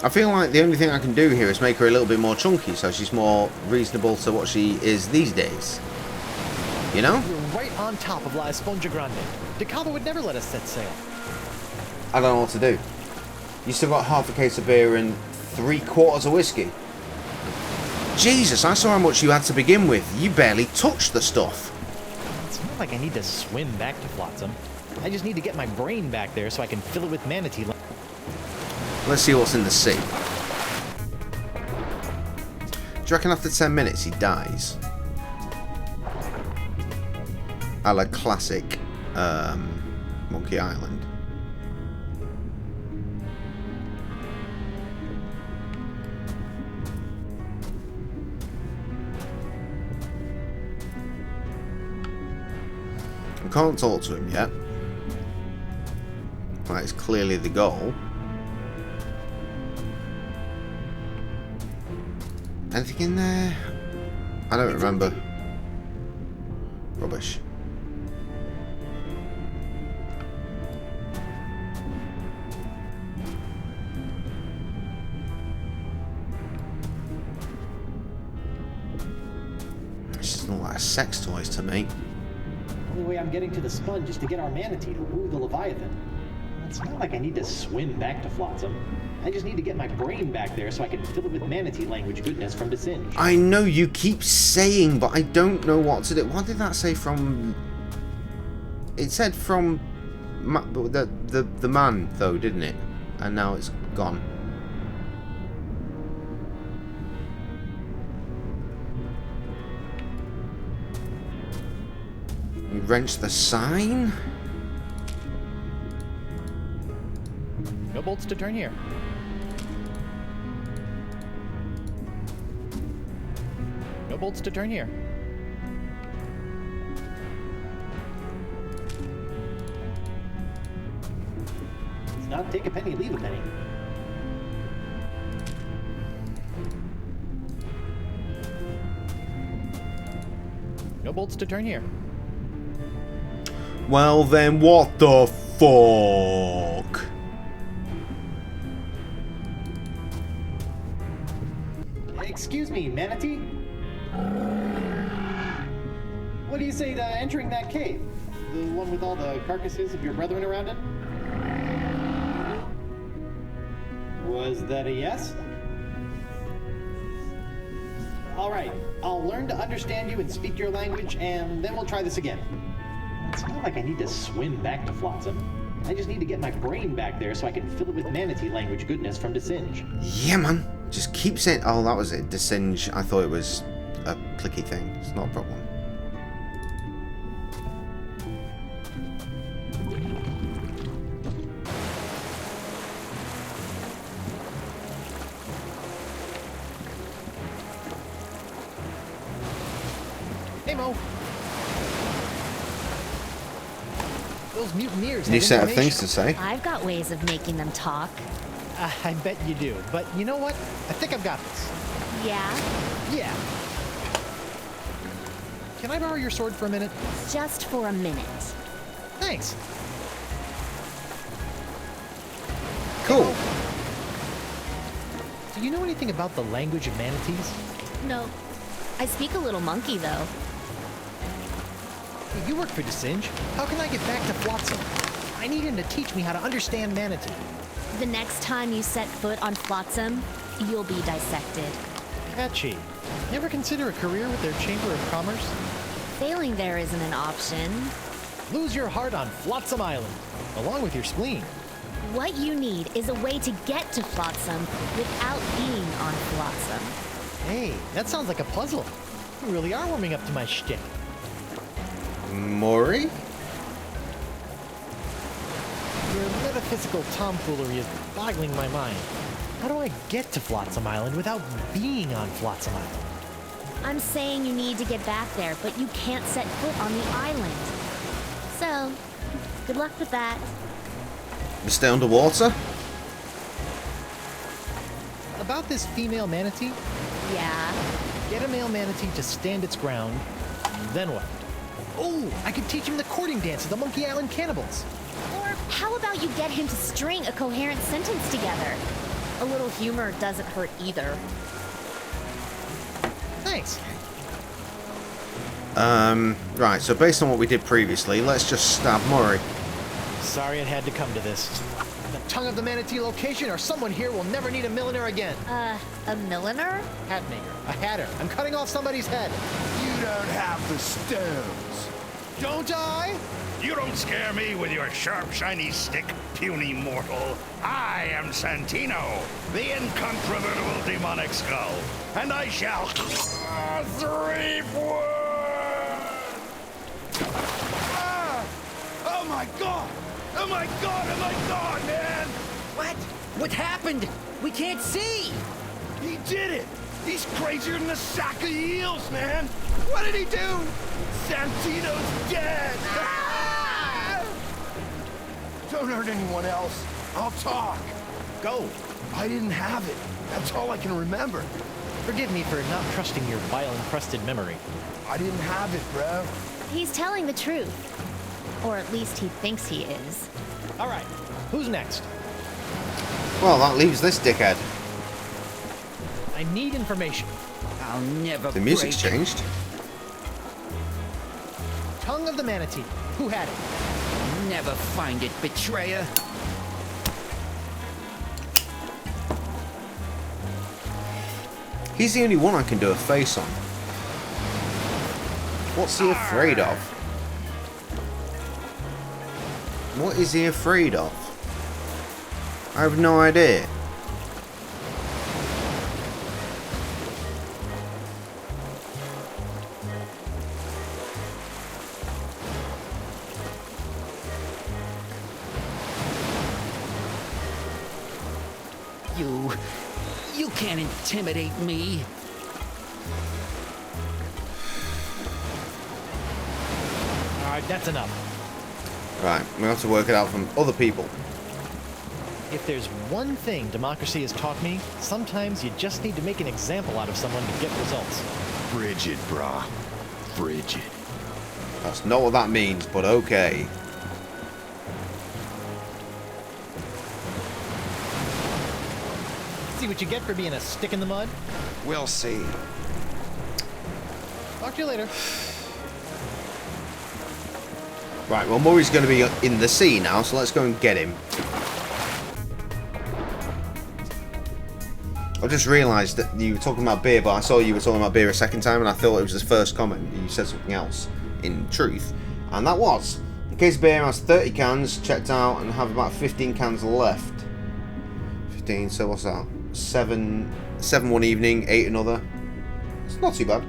I feel like the only thing I can do here is make her a little bit more chunky so she's more reasonable to what she is these days. You know? You're right on top of La Esponja Grande. Decava would never let us set sail. I don't know what to do. You still got half a case of beer and 3/4 of whiskey. Jesus, I saw how much you had to begin with. You barely touched the stuff. It's not like I need to swim back to Flotsam. I just need to get my brain back there so I can fill it with manatee. Let's see what's in the sea. Do you reckon after 10 minutes he dies? A la classic Monkey Island. I can't talk to him yet. That is clearly the goal. Anything in there? I don't remember. Rubbish. This doesn't look like sex toys to me. The only way I'm getting to the sponge is to get our manatee to woo the Leviathan. It's not like I need to swim back to Flotsam. I just need to get my brain back there so I can fill it with manatee language goodness from the Singe. I know you keep saying, but I don't know what to do. What did that say from... It said from the man, though, didn't it? And now it's gone. You wrench the sign? No bolts to turn here. No bolts to turn here. It's not take a penny, leave a penny. No bolts to turn here. Well then, what the fuck? Excuse me, manatee? What do you say to entering that cave? The one with all the carcasses of your brethren around it? Was that a yes? Alright, I'll learn to understand you and speak your language, and then we'll try this again. It's not like I need to swim back to Flotsam. I just need to get my brain back there so I can fill it with manatee language goodness from the Singe. Yeah, man. Just keep saying... Oh, that was it. Descinge. I thought it was a clicky thing. It's not a problem. Hey, Mo. Those mutineers New have set of information. things to say. I've got ways of making them talk. I bet you do. But you know what? I think I've got this. Yeah? Yeah. Can I borrow your sword for a minute? Just for a minute. Thanks. Cool. Do you know anything about the language of manatees? No. I speak a little monkey, though. Hey, you work for Descinge. How can I get back to Flotsam? I need him to teach me how to understand manatee. The next time you set foot on Flotsam, you'll be dissected. Catchy. You ever consider a career with their Chamber of Commerce? Failing there isn't an option. Lose your heart on Flotsam Island, along with your spleen. What you need is a way to get to Flotsam without being on Flotsam. Hey, that sounds like a puzzle. You really are warming up to my shtick. Maury? Your metaphysical tomfoolery is boggling my mind. How do I get to Flotsam Island without being on Flotsam Island? I'm saying you need to get back there, but you can't set foot on the island. So, good luck with that. We stay underwater? About this female manatee, Yeah? get a male manatee to stand its ground, Then what? Oh, I could teach him the courting dance of the Monkey Island cannibals. Or how about you get him to string a coherent sentence together? A little humor doesn't hurt either. Thanks. Right, so based on what we did previously, let's just stab Murray. Sorry it had to come to this. The tongue of the manatee location, or someone here will never need a milliner again. A milliner? Hat maker. A hatter. I'm cutting off somebody's head. You don't have the stones. Don't I? You don't scare me with your sharp, shiny stick, puny mortal. I am Santino, the incontrovertible demonic skull, and I shall three Oh my god! Oh my god! Oh my god, man! What? What happened? We can't see! He did it! He's crazier than a sack of eels, man! What did he do? Santino's dead! Ah! Don't hurt anyone else. I'll talk. Go. I didn't have it. That's all I can remember. Forgive me for not trusting your bile-encrusted memory. I didn't have it, bro. He's telling the truth. Or at least he thinks he is. All right, who's next? Well, that leaves this dickhead. I need information. I'll never The music's break. changed. Tongue of the manatee. Who had it? Never find it, betrayer. He's the only one I can do a face on. What's he afraid of? What is he afraid of? I have no idea. You can't intimidate me. All right, that's enough. Right, we have to work it out from other people. If there's one thing democracy has taught me, sometimes you just need to make an example out of someone to get results. Frigid, brah. Frigid. That's not what that means, but okay. See what you get for being a stick in the mud? We'll see. Talk to you later. Right, well, Murray's going to be in the sea now, so let's go and get him. I just realised that you were talking about beer, but I saw you were talking about beer a second time, and I thought it was his first comment. You said something else, in truth. And that was. The case of beer has 30 cans, checked out, and have about 15 cans left. 15, so what's that? 7 one evening, 8 another. It's not too bad.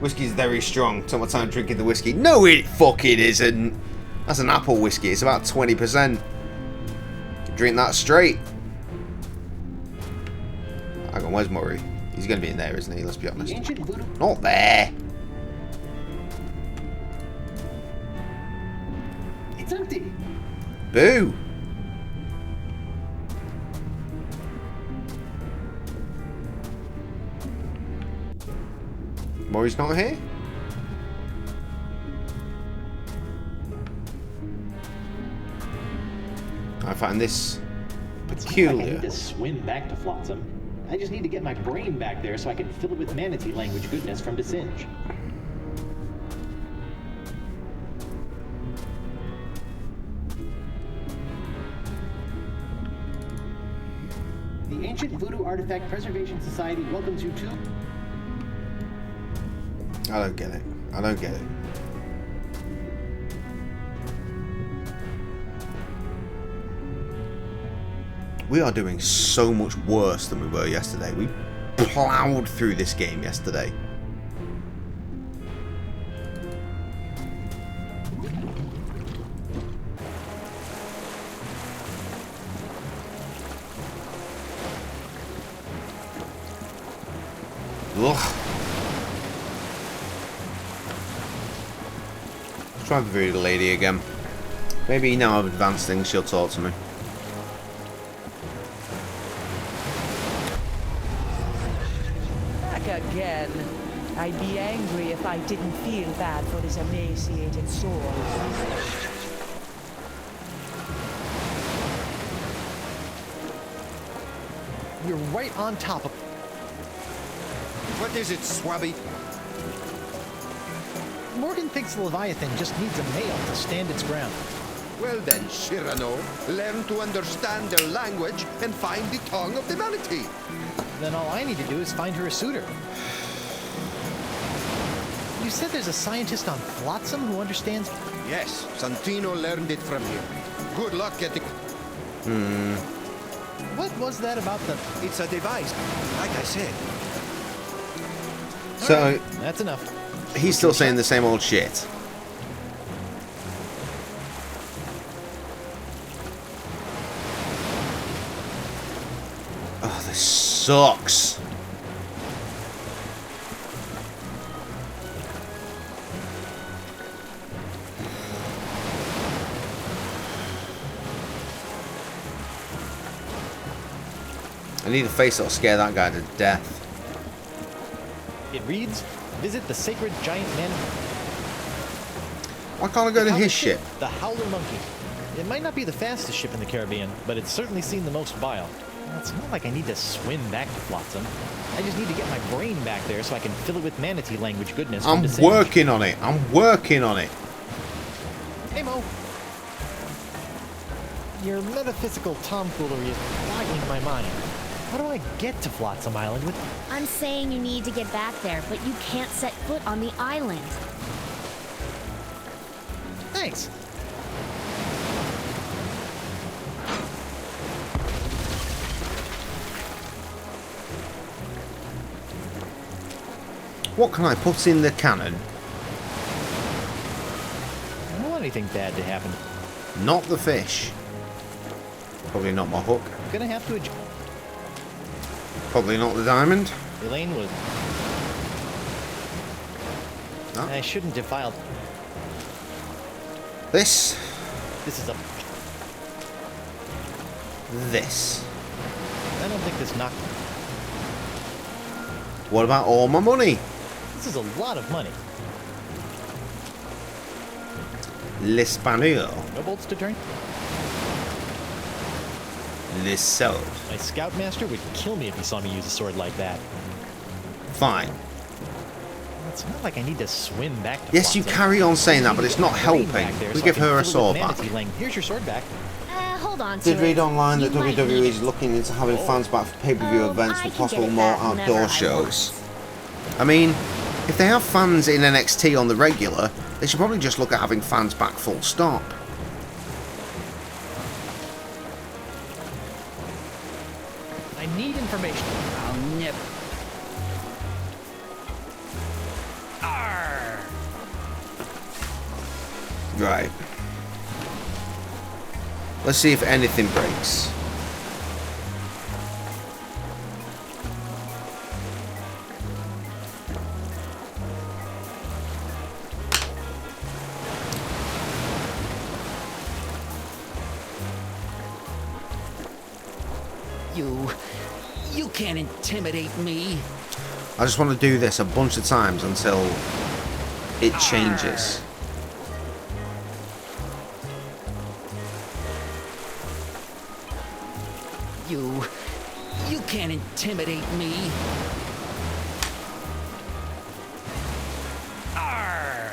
Whiskey's very strong. Took my time drinking the whiskey. No, it fucking isn't. That's an apple whiskey. It's about 20%. Drink that straight. Hang on, where's Murray? He's going to be in there, isn't he? Let's be honest. Not there. It's empty. Boo. Murray's not here? I find this peculiar. I need to swim back to Flotsam. I just need to get my brain back there so I can fill it with manatee language goodness from Desinge. The Ancient Voodoo Artifact Preservation Society welcomes you to... I don't get it. I don't get it. We are doing so much worse than we were yesterday. We ploughed through this game yesterday. Ugh. Let's try the voodoo lady again. Maybe now I've advanced things, she'll talk to me. Back again. I'd be angry if I didn't feel bad for his emaciated soul. You're right on top of... What is it, Swabby? Morgan thinks the Leviathan just needs a male to stand its ground. Well then, Cyrano, learn to understand their language and find the tongue of the manatee. Then all I need to do is find her a suitor. You said there's a scientist on Flotsam who understands... Yes, Santino learned it from him. Good luck getting... What was that about the... It's a device, like I said. So, All right, that's enough. he's still saying the same old shit. Oh, this sucks. I need a face that'll scare that guy to death. It reads, visit the sacred giant man... Why can't I go to his ship? The Howler Monkey. It might not be the fastest ship in the Caribbean, but it's certainly seen the most bile. Well, it's not like I need to swim back to Flotsam. I just need to get my brain back there so I can fill it with manatee language goodness. I'm working on it. I'm working on it. Hey, Mo. Your metaphysical tomfoolery is boggling my mind. How do I get to Flotsam Island with... I'm saying you need to get back there, but you can't set foot on the island. Thanks. What can I put in the cannon? I don't want anything bad to happen. Not the fish. Probably not my hook. I'm gonna have to adjust. Probably not the diamond. Elaine was... No. I shouldn't have filed. This. This is a... This. I don't think this knocked... What about all my money? This is a lot of money. L'Espanol. No bolts to turn? Le sword. My scoutmaster would kill me if he saw me use a sword like that. Fine. It's not like I need to swim back to Yes, you Flotsam. carry on saying that, but it's not helping. We give her a sword back. Here's your sword back. Hold on to Did read it. online that You might WWE need is looking into having fans back for pay-per-view events I with can possible get it more back whenever outdoor I shows. want. I mean, if they have fans in NXT on the regular, they should probably just look at having fans back full stop. I need information. I'll never... Arr! Right. Let's see if anything breaks. You can't intimidate me. I just want to do this a bunch of times until it changes. You can't intimidate me. Arr!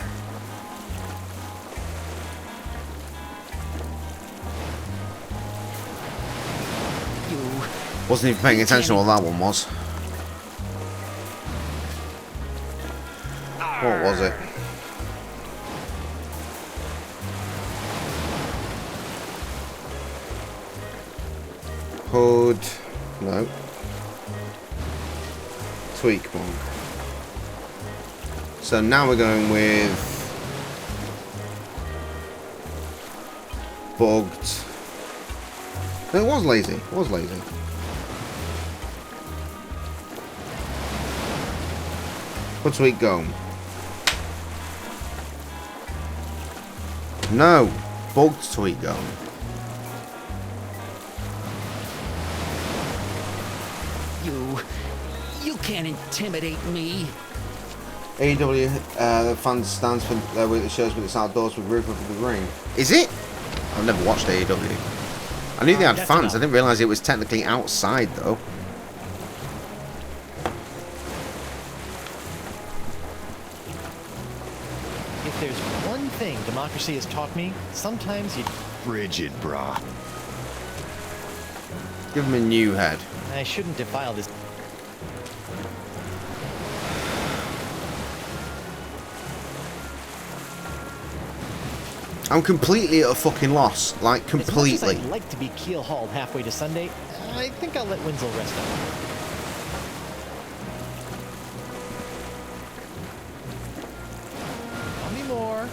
Wasn't even paying attention to what that one was. What was it? Hood. No. Tweak one. So now we're going with bugged. No, it was lazy. It was lazy. What's week go? No, bugged tweet go. You can't intimidate me. AEW the fans stands for their weekly shows with its outdoors with Rupert of the Ring. Is it? I've never watched AEW. I knew they had fans. I didn't realise it was technically outside though. If there's one thing democracy has taught me, sometimes you... Frigid, brah. Give him a new head. I shouldn't defile this... I'm completely at a fucking loss. Like, completely. As much as I'd like to be keel-hauled halfway to Sunday, I think I'll let Winslow rest up. Tell me more.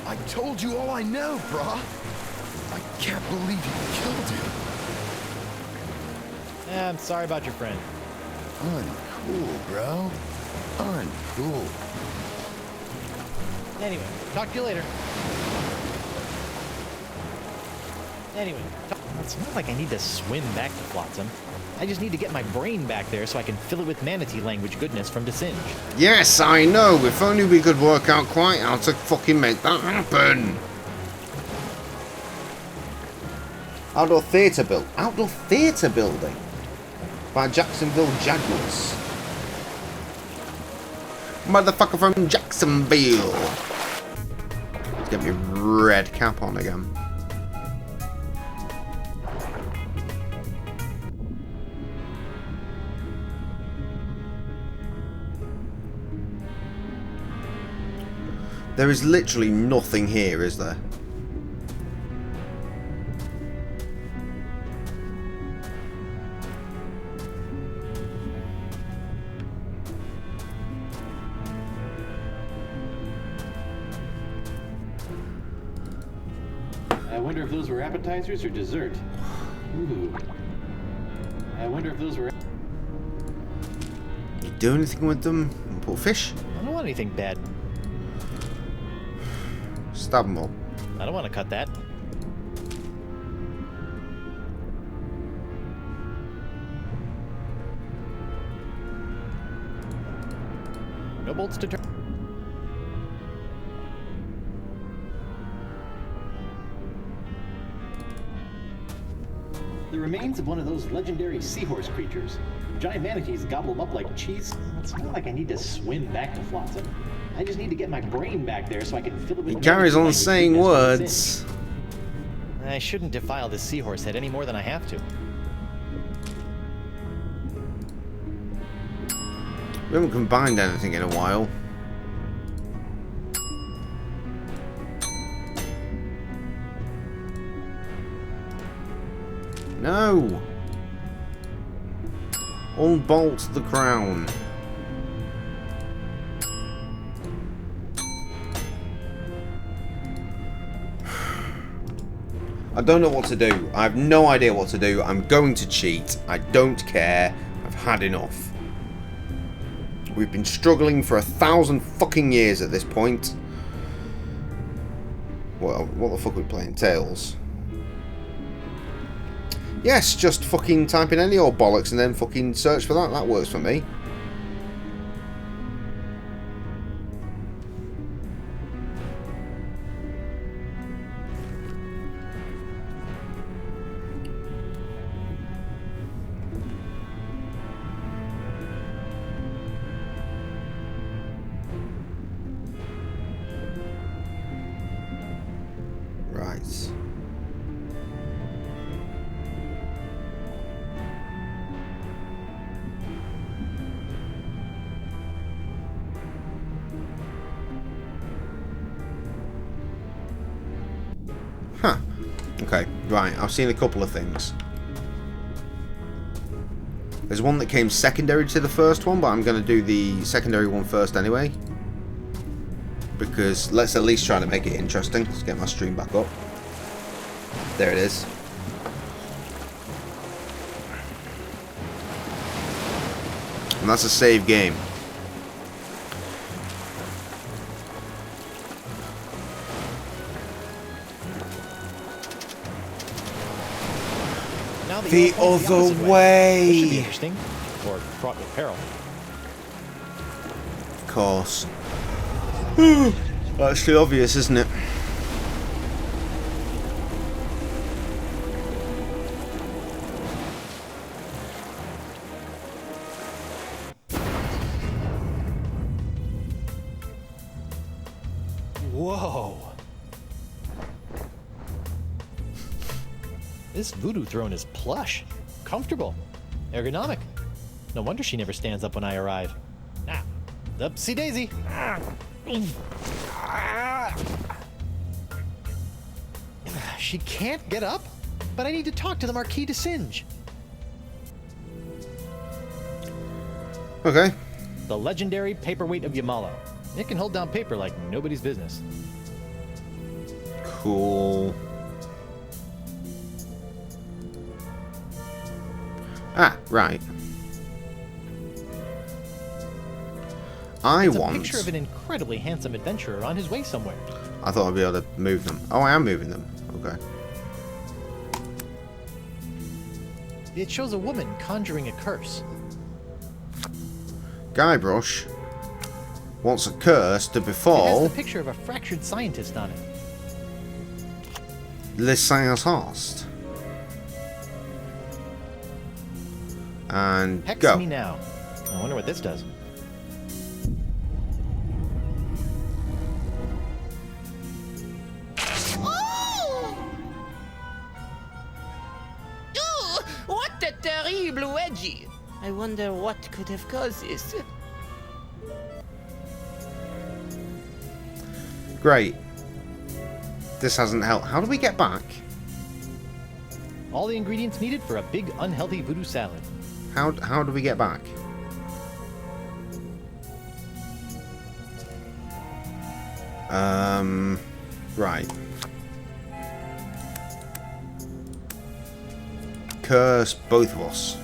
I told you all I know, brah. I can't believe you killed him. I'm sorry about your friend. Uncool, bro. Uncool. Anyway, talk to you later. Anyway, it's not like I need to swim back to Flotsam. I just need to get my brain back there so I can fill it with manatee language goodness from Desinge. Yes, I know. If only we could work out quite how to fucking make that happen. Outdoor theatre building by Jacksonville Jaguars. Motherfucker from Jacksonville. Let's get me red cap on again. There is literally nothing here, is there? I wonder if those were appetizers or dessert. Ooh. I wonder if those were... You do anything with them? Put fish? I don't want anything bad. Stab them all. I don't want to cut that. No bolts to turn. The remains of one of those legendary seahorse creatures. Giant manatees gobble them up like cheese. It's not like I need to swim back to Flotsam. I just need to get my brain back there so I can fill it with... He carries on saying words. I shouldn't defile this seahorse head any more than I have to. We haven't combined anything in a while. No! Unbolt the crown. I don't know what to do. I have no idea what to do. I'm going to cheat. I don't care. I've had enough. We've been struggling for 1,000 fucking years at this point. Well, what the fuck are we playing? Tails? Yes, just fucking type in any old bollocks and then fucking search for that. That works for me. Right. Huh. Okay, right. I've seen a couple of things. There's one that came secondary to the first one, but I'm going to do the secondary one first anyway. Because let's at least try to make it interesting. Let's get my stream back up. There it is. And that's a save game. Now that The other way. This should be interesting, or fraught with peril. Of course. That's too obvious, isn't it? Whoa. This voodoo throne is plush, comfortable, ergonomic. No wonder she never stands up when I arrive. Ah, upsy daisy. She can't get up, but I need to talk to the Marquis de Singe. Okay. The legendary paperweight of Yamala. It can hold down paper like nobody's business. Cool. Ah, right. It's a picture of an incredibly handsome adventurer on his way somewhere. I thought I'd be able to move them. Oh, I am moving them. Okay. It shows a woman conjuring a curse. Guybrush wants a curse to It befall has the picture of a fractured scientist on it. Le Science. And Hex go. me now. I wonder what this does. What a terrible wedgie! I wonder what could have caused this. Great. This hasn't helped. How do we get back? All the ingredients needed for a big unhealthy voodoo salad. How do we get back? Right. Curse both of us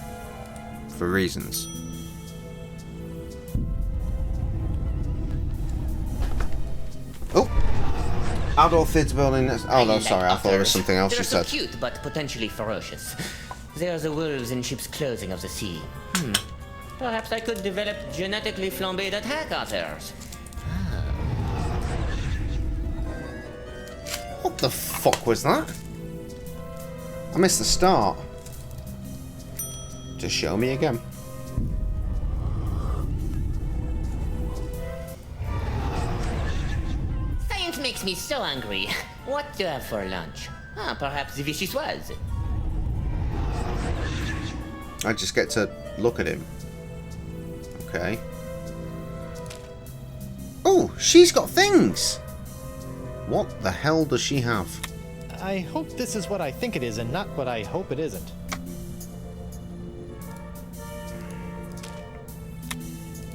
for reasons. Oh, outdoor theatre building. Oh no, sorry, I thought it was something else you They're so said. cute, but potentially ferocious. They are the wolves in ship's clothing of the sea. Perhaps I could develop genetically flambéed attack otters. What the fuck was that? I missed the start. Just show me again. Science makes me so angry. What do you have for lunch? Perhaps the vichyssoise. I just get to look at him. Okay. Oh, she's got things! What the hell does she have? I hope this is what I think it is and not what I hope it isn't.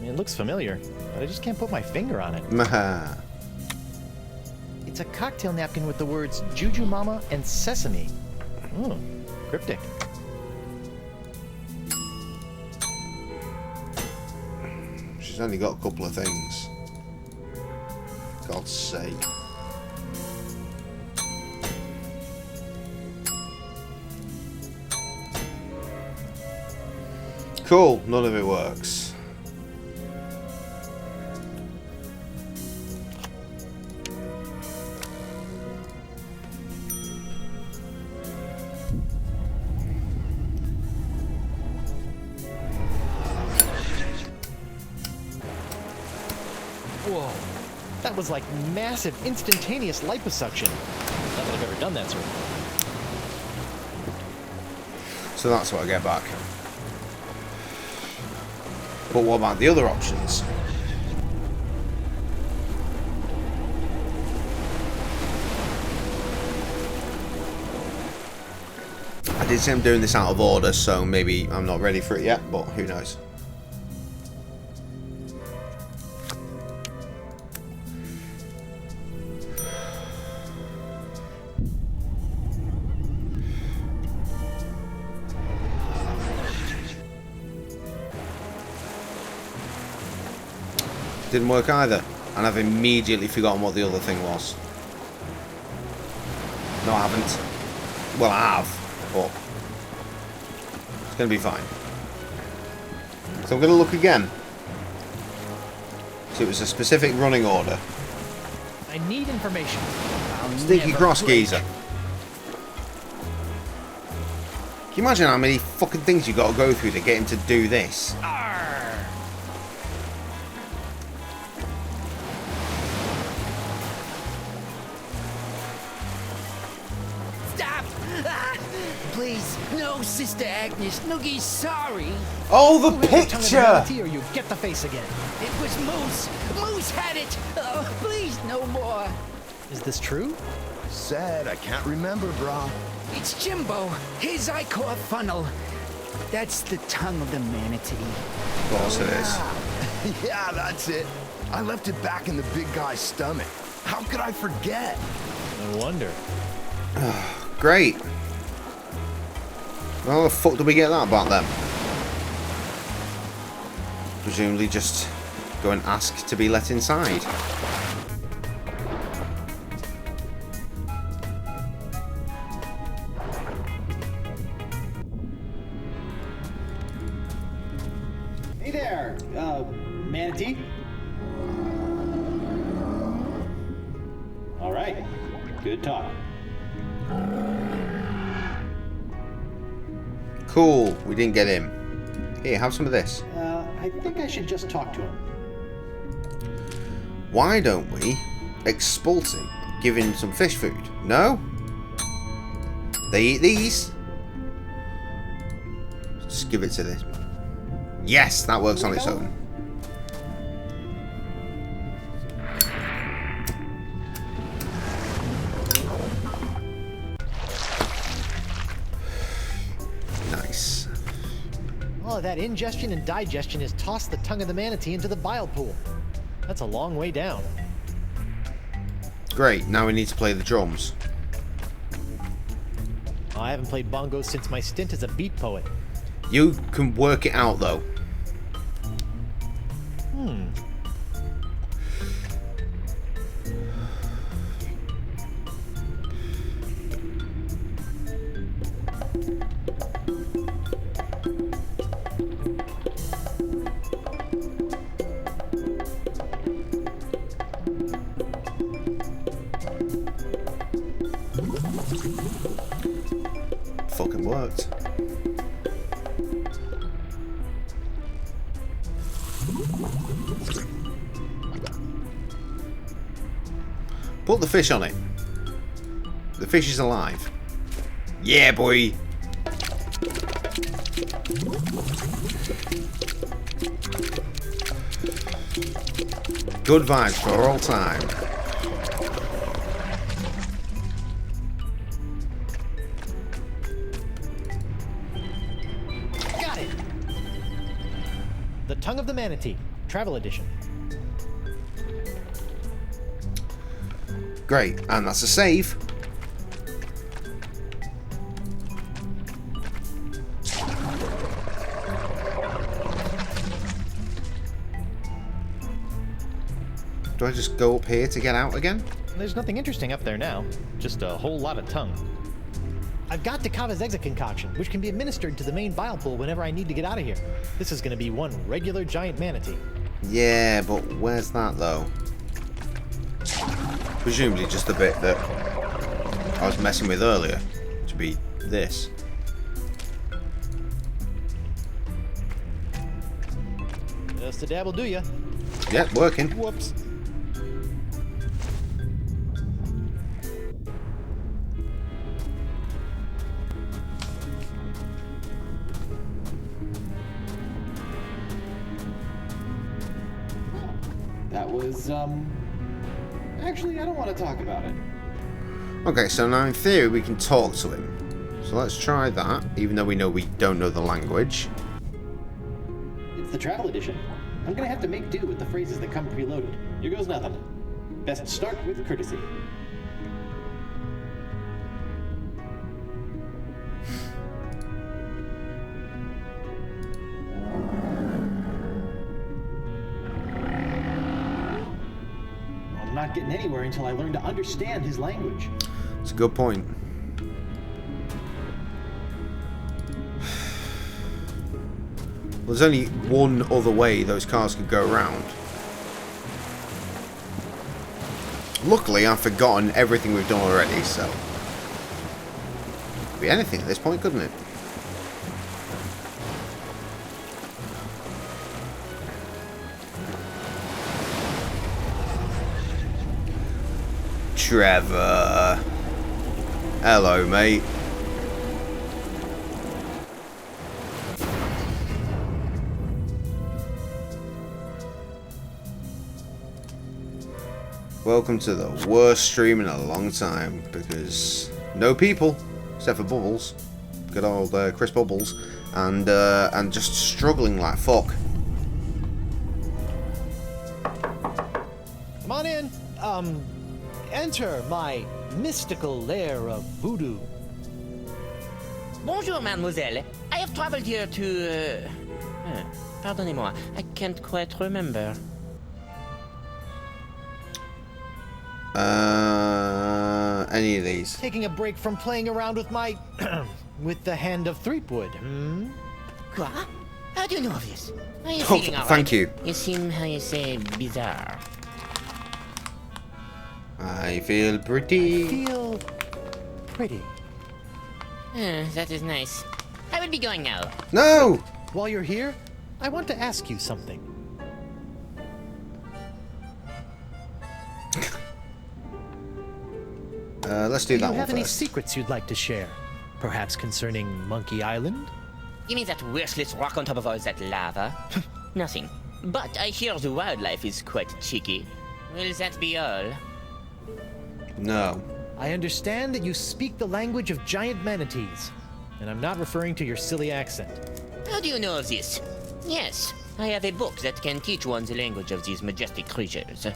It looks familiar, but I just can't put my finger on it. Maha. It's a cocktail napkin with the words Juju Mama and Sesame. Oh, cryptic. She's only got a couple of things. God's sake. Cool, none of it works. Whoa, that was like massive instantaneous liposuction. Not that I've ever done that sort of thing. So that's what I get back. But what about the other options? I did say I'm doing this out of order, so maybe I'm not ready for it yet, but who knows. Didn't work either, and I've immediately forgotten what the other thing was. No, I haven't. Well, I have, but it's going to be fine. So I'm going to look again. So it was a specific running order. I need information. Sneaky cross geezer. Can you imagine how many fucking things you got to go through to get him to do this? Stop! Ah, please, no, Sister Agnes. Noogie's sorry. Oh, the Tongue of the picture! manatee or you get the face again. It was Moose. Moose had it. Oh, please, no more. Is this true? Sad, I can't remember, brah. It's Jimbo. His ichor funnel. That's the tongue of the manatee. Of course it is. Yeah, that's it. I left it back in the big guy's stomach. How could I forget? No wonder. Great. Well, how the fuck did we get that back then? Presumably just go and ask to be let inside. Hey there, manatee. All right, good talk. Cool, we didn't get him. Here, have some of this. I think I should just talk to him. Why don't we expulse him? Give him some fish food. No? They eat these? Just give it to this. Yes, that works on its own. Nice. All of that ingestion and digestion has tossed the tongue of the manatee into the bile pool. That's a long way down. Great, now we need to play the drums. I haven't played bongos since my stint as a beat poet. You can work it out though. Fucking worked. Put the fish on it. The fish is alive. Yeah, boy. Good vibes for all time. Got it! The Tongue of the Manatee, Travel Edition. Great, and that's a save. Do I just go up here to get out again? There's nothing interesting up there now. Just a whole lot of tongue. I've got Dakava's exit concoction, which can be administered to the main bile pool whenever I need to get out of here. This is going to be one regular giant manatee. Yeah, but where's that though? Presumably just the bit that I was messing with earlier, to be this. Just a dab will do ya. Yep, working. Whoops. That was, actually, I don't want to talk about it. Okay, so now in theory we can talk to him. So let's try that, even though we know we don't know the language. It's the travel edition. I'm gonna have to make do with the phrases that come preloaded. Here goes nothing. Best start with courtesy. I'm not getting anywhere until I learn to understand his language. It's a good point. Well, there's only one other way those cars could go around. Luckily, I've forgotten everything we've done already, so... Could be anything at this point, couldn't it? Trevor. Hello, mate. Welcome to the worst stream in a long time, because no people, except for Bubbles, good old Chris Bubbles, and just struggling like fuck. Come on in. Enter my mystical lair of voodoo. Bonjour, mademoiselle. I have traveled here to... pardonnez-moi, I can't quite remember. Any of these? Taking a break from playing around with my... with the hand of Threepwood, Quoi? How do you know of this? Are you Oh, feeling all thank right? you. You seem, how you say, bizarre. I feel pretty. Feel pretty. That is nice. I will be going now. No! While you're here, I want to ask you something. Let's do that you one have any first. secrets you'd like to share? Perhaps concerning Monkey Island? You mean that worthless rock on top of all that lava? Nothing. But I hear the wildlife is quite cheeky. Will that be all? No. I understand that you speak the language of giant manatees, and I'm not referring to your silly accent. How do you know of this? Yes, I have a book that can teach one the language of these majestic creatures.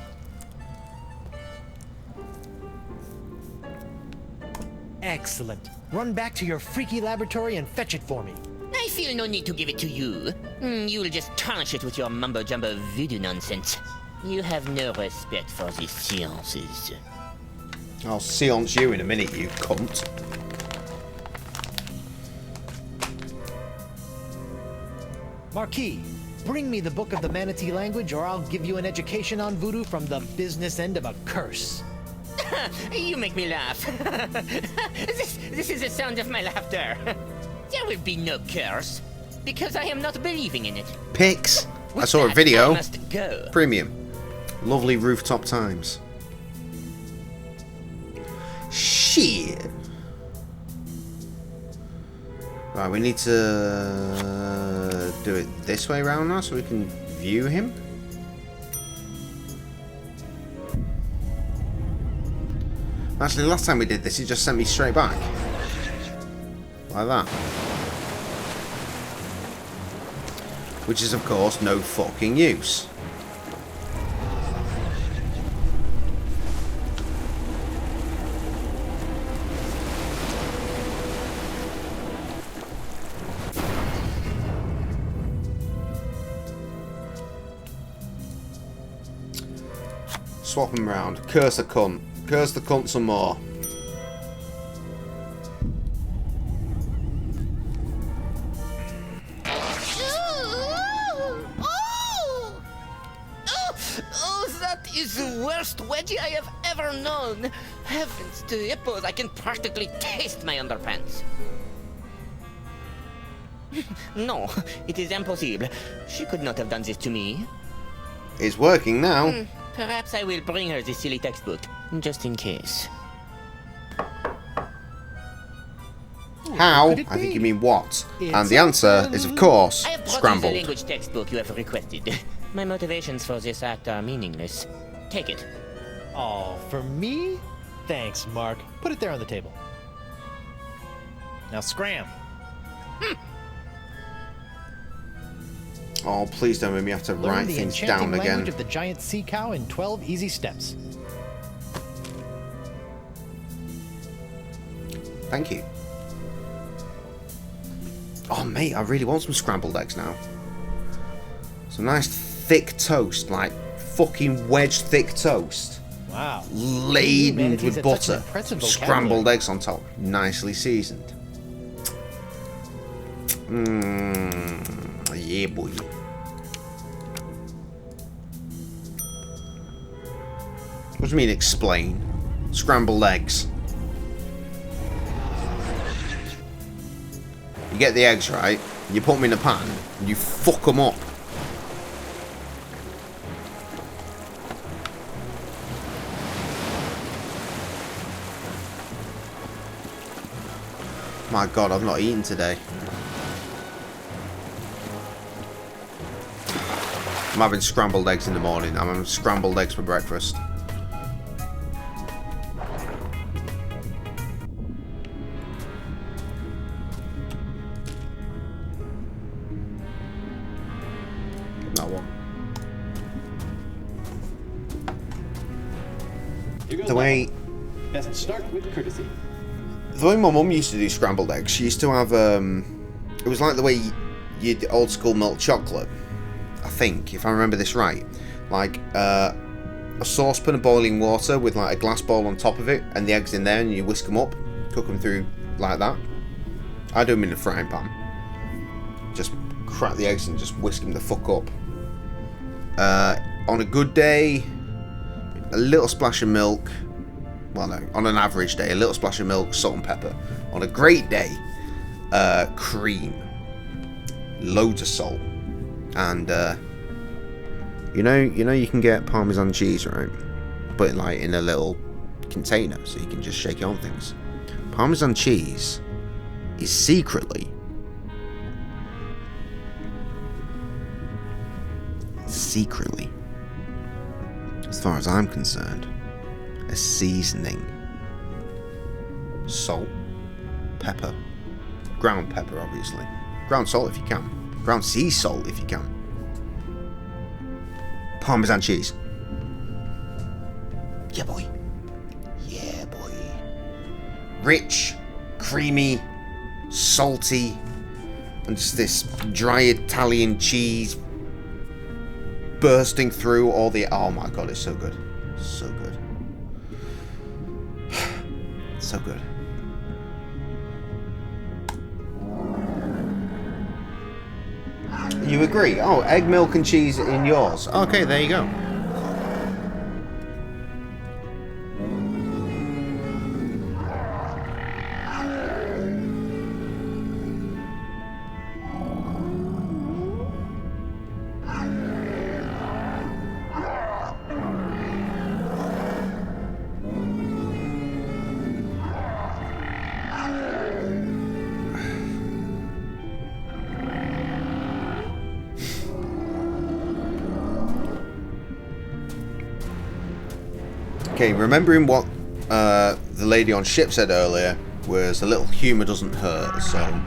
Excellent. Run back to your freaky laboratory and fetch it for me. I feel no need to give it to you. You will just tarnish it with your mumbo-jumbo voodoo nonsense. You have no respect for the sciences. I'll seance you in a minute, you cunt. Marquis, bring me the book of the manatee language, or I'll give you an education on voodoo from the business end of a curse. You make me laugh. This is the sound of my laughter. There will be no curse, because I am not believing in it. Pics. I With saw a that, video. I must go. Premium. Lovely rooftop times. Shit. Right, we need to do it this way around now so we can view him. Actually, last time we did this, it just sent me straight back. Like that. Which is, of course, no fucking use. Swap them round. Curse the cunt. Curse the cunt some more. Oh, that is the worst wedgie I have ever known. Heavens to hippos, I can practically taste my underpants. No, it is impossible. She could not have done this to me. It's working now. Perhaps I will bring her the silly textbook, just in case. How? could it I think be? you mean what. It's And the answer is, of course, I have brought you the scrambled. language textbook you have requested. My motivations for this act are meaningless. Take it. Oh, for me? Thanks, Mark. Put it there on the table. Now scram. Oh, please don't make me have to Learn write the things enchanting down language again. of the giant sea cow in 12 easy steps. Thank you. Oh, mate, I really want some scrambled eggs now. Some nice thick toast, like fucking wedge thick toast. Wow. Laden Manatees with have such an butter. impressive vocabulary. Scrambled eggs on top. Nicely seasoned. Yeah, boy. What do you mean explain? Scrambled eggs. You get the eggs, right? You put them in a pan, and you fuck them up. My God, I've not eaten today. I'm having scrambled eggs in the morning. I'm having scrambled eggs for breakfast. That one. The way... Best start with courtesy. The way my mum used to do scrambled eggs, she used to have, it was like the way you'd old school milk chocolate, I think, if I remember this right. Like, a saucepan of boiling water with like a glass bowl on top of it, and the eggs in there, and you whisk them up, cook them through like that. I do them in a frying pan. Just crack the eggs and just whisk them the fuck up. On a good day, a little splash of milk. Well, no, on an average day, a little splash of milk, salt and pepper. On a great day, cream, loads of salt, and you know you can get Parmesan cheese, right? But like in a little container, so you can just shake it on things. Parmesan cheese is secretly as far as I'm concerned, a seasoning. Salt, pepper, ground pepper obviously, ground salt if you can, ground sea salt if you can, Parmesan cheese. Yeah boy, yeah boy. Rich, creamy, salty, and just this dry Italian cheese bursting through all the... Oh my God, it's so good, so good. So good. You agree? Oh, egg, milk and cheese in yours. Okay, there you go. Okay, remembering what the lady on ship said earlier was a little humour doesn't hurt, so...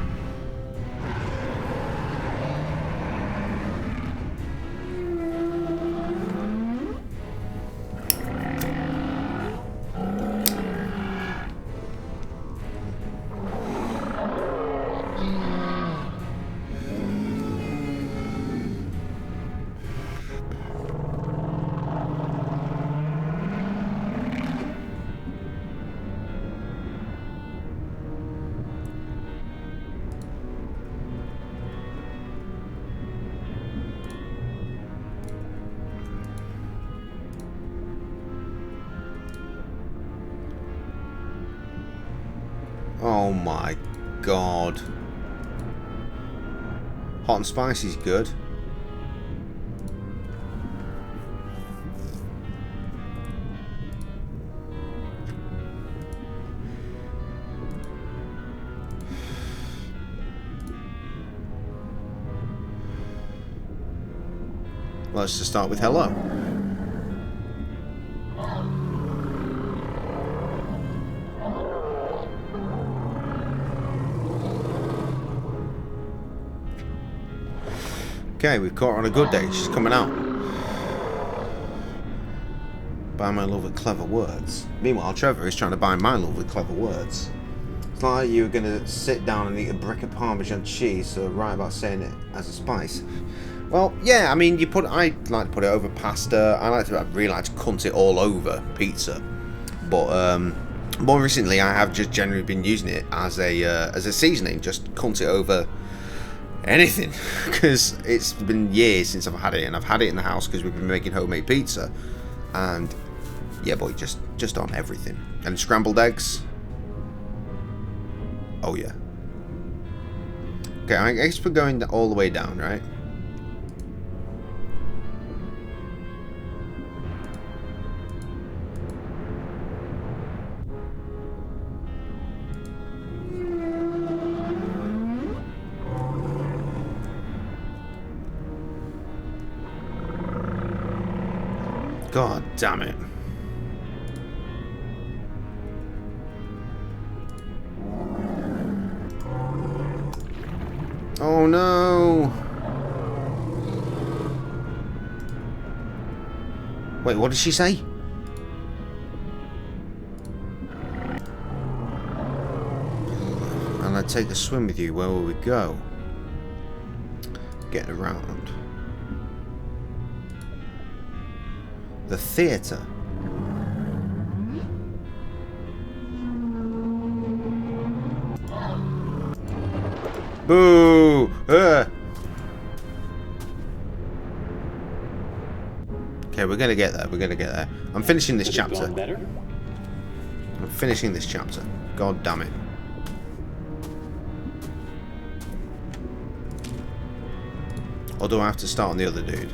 Oh my God. Hot and spicy's good. Let's just start with hello. Okay, we've caught her on a good day. She's coming out. Buy my love with clever words. Meanwhile, Trevor is trying to buy my love with clever words. It's not like you were going to sit down and eat a brick of Parmesan cheese, so right about saying it as a spice. Well, yeah, I mean, I like to put it over pasta. I really like to cunt it all over pizza. But more recently, I have just generally been using it as a seasoning. Just cunt it over anything, because it's been years since I've had it, and I've had it in the house because we've been making homemade pizza, and Yeah, boy, just on everything. And scrambled eggs. Oh yeah. Okay, I guess we're going all the way down, right? God damn it. Oh no! Wait, what did she say? And I'd take a swim with you. Where will we go? Get around. The theatre. Boo! Okay, we're gonna get there. We're gonna get there. I'm finishing this chapter. I'm finishing this chapter. God damn it. Or do I have to start on the other dude?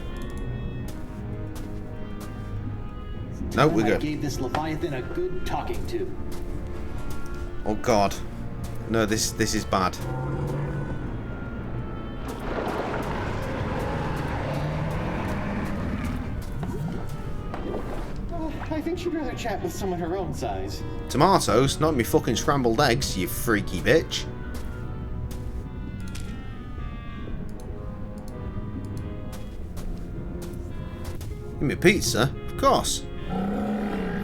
No, we're good. I gave this Leviathan a good talking to. Oh God. No, this is bad. I think she'd rather chat with someone her own size. Tomatoes, not me fucking scrambled eggs, you freaky bitch. Give me a pizza, of course.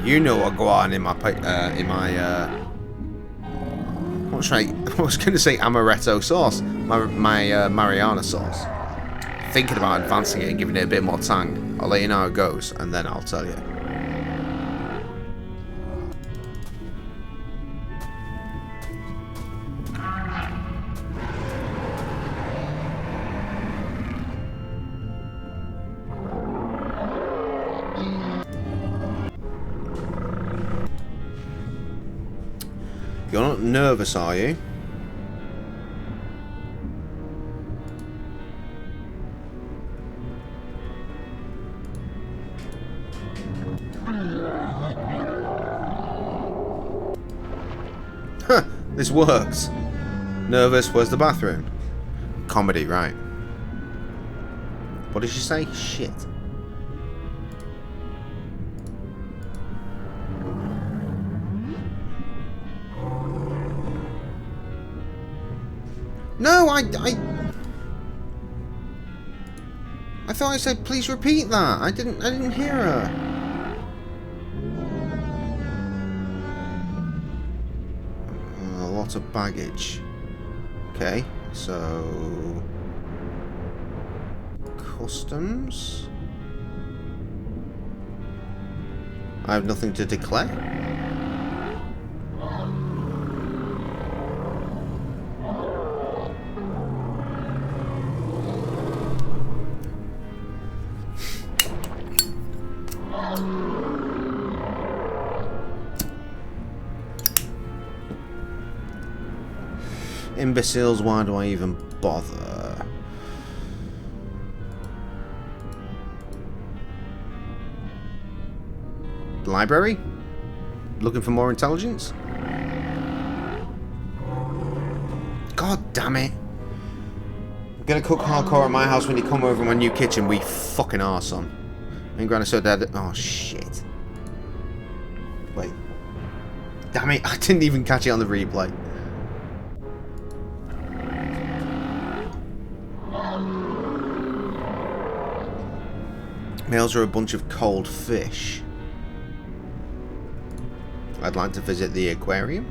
You know what go on in my what should I was going to say amaretto sauce, my Mariana sauce. Thinking about advancing it and giving it a bit more tang. I'll let you know how it goes, and then I'll tell you. You're not nervous, are you? Huh, this works. Nervous, where's the bathroom? Comedy, right. What did she say? Shit. No, I thought I said please repeat that. I didn't hear her. A lot of baggage. Okay, so customs. I have nothing to declare. Imbeciles, why do I even bother? Library? Looking for more intelligence? God damn it. I'm gonna cook hardcore at my house when you come over my new kitchen, we fucking arse on. And Granny's so dead. Oh shit. Wait. Damn it, I didn't even catch it on the replay. Males are a bunch of cold fish. I'd like to visit the aquarium.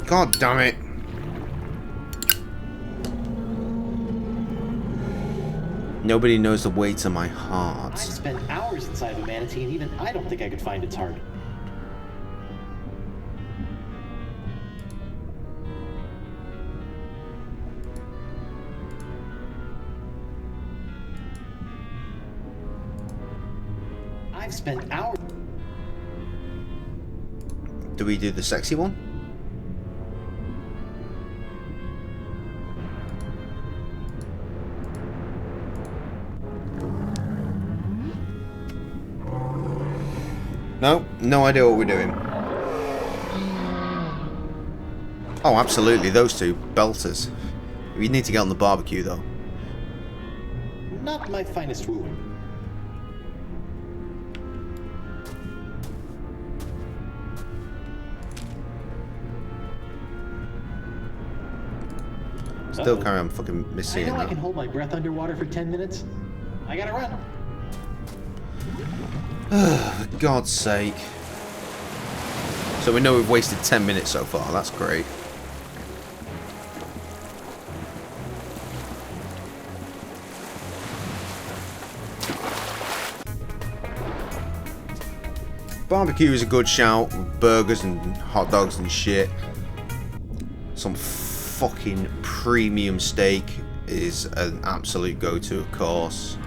God damn it. Nobody knows the way to my heart. I've spent hours inside of a manatee and even I don't think I could find its heart. spent hours. Do we do the sexy one? No, no idea what we're doing. Oh, absolutely, those two belters. We need to get on the barbecue, though. Not my finest wooing. Still carry on fucking missing. I know I can hold my breath underwater for 10 minutes. I gotta run. For God's sake. So we know we've wasted 10 minutes so far. That's great. Barbecue is a good shout. Burgers and hot dogs and shit. Some fucking premium steak is an absolute go-to, of course.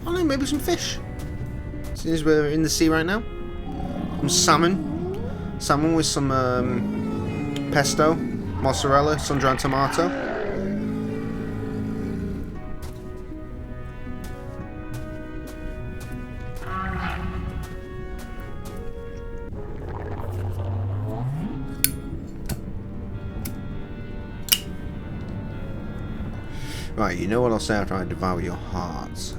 I don't know, maybe some fish. Since we're in the sea right now. Some salmon. Salmon with some pesto, mozzarella, sun-dried tomato. Right, you know what I'll say after I devour your hearts.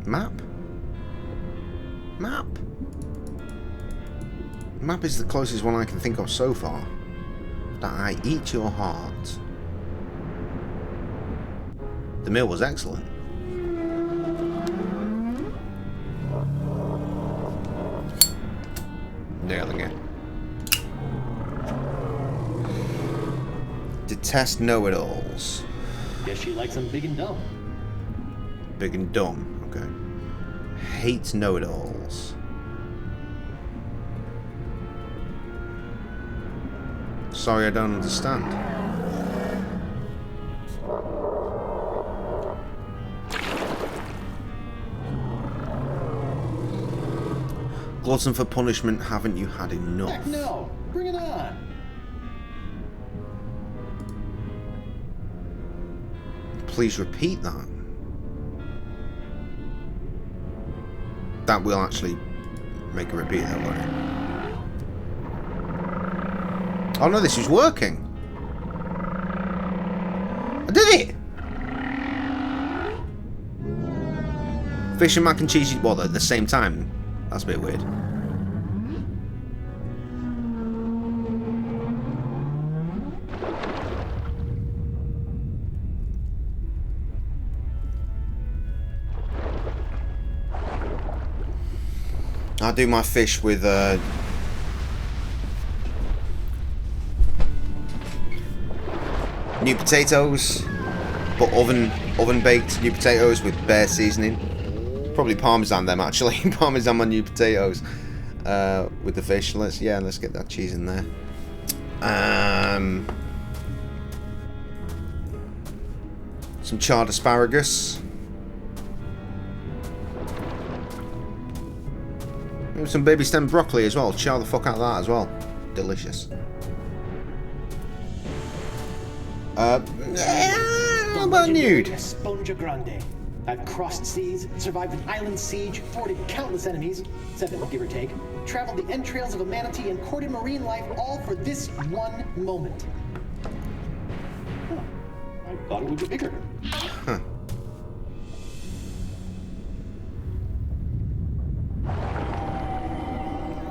Map? Map? Map is the closest one I can think of so far. That I eat your heart. The meal was excellent. Nailing it. Detest know-it-alls. Guess she likes them big and dumb. Big and dumb. Okay. Hate know-it-alls. Sorry, I don't understand. Glutton for punishment, haven't you had enough? Heck no! Bring it on! Please repeat that. That will actually make a repeat that way. Oh no, this is working. I did it! Fish and mac and cheese, what, at the same time? That's a bit weird. I'll do my fish with new potatoes, but oven baked new potatoes with bare seasoning. Probably parmesan them actually. Parmesan on new potatoes with the fish. Let's get that cheese in there. Some charred asparagus. Maybe some baby stem broccoli as well. Char the fuck out of that as well. Delicious. How about nude? Esponja Grande. I've crossed seas, survived an island siege, thwarted countless enemies, 7 give or take, traveled the entrails of a manatee, and courted marine life, all for this one moment. Huh. I thought it would be bigger. Huh.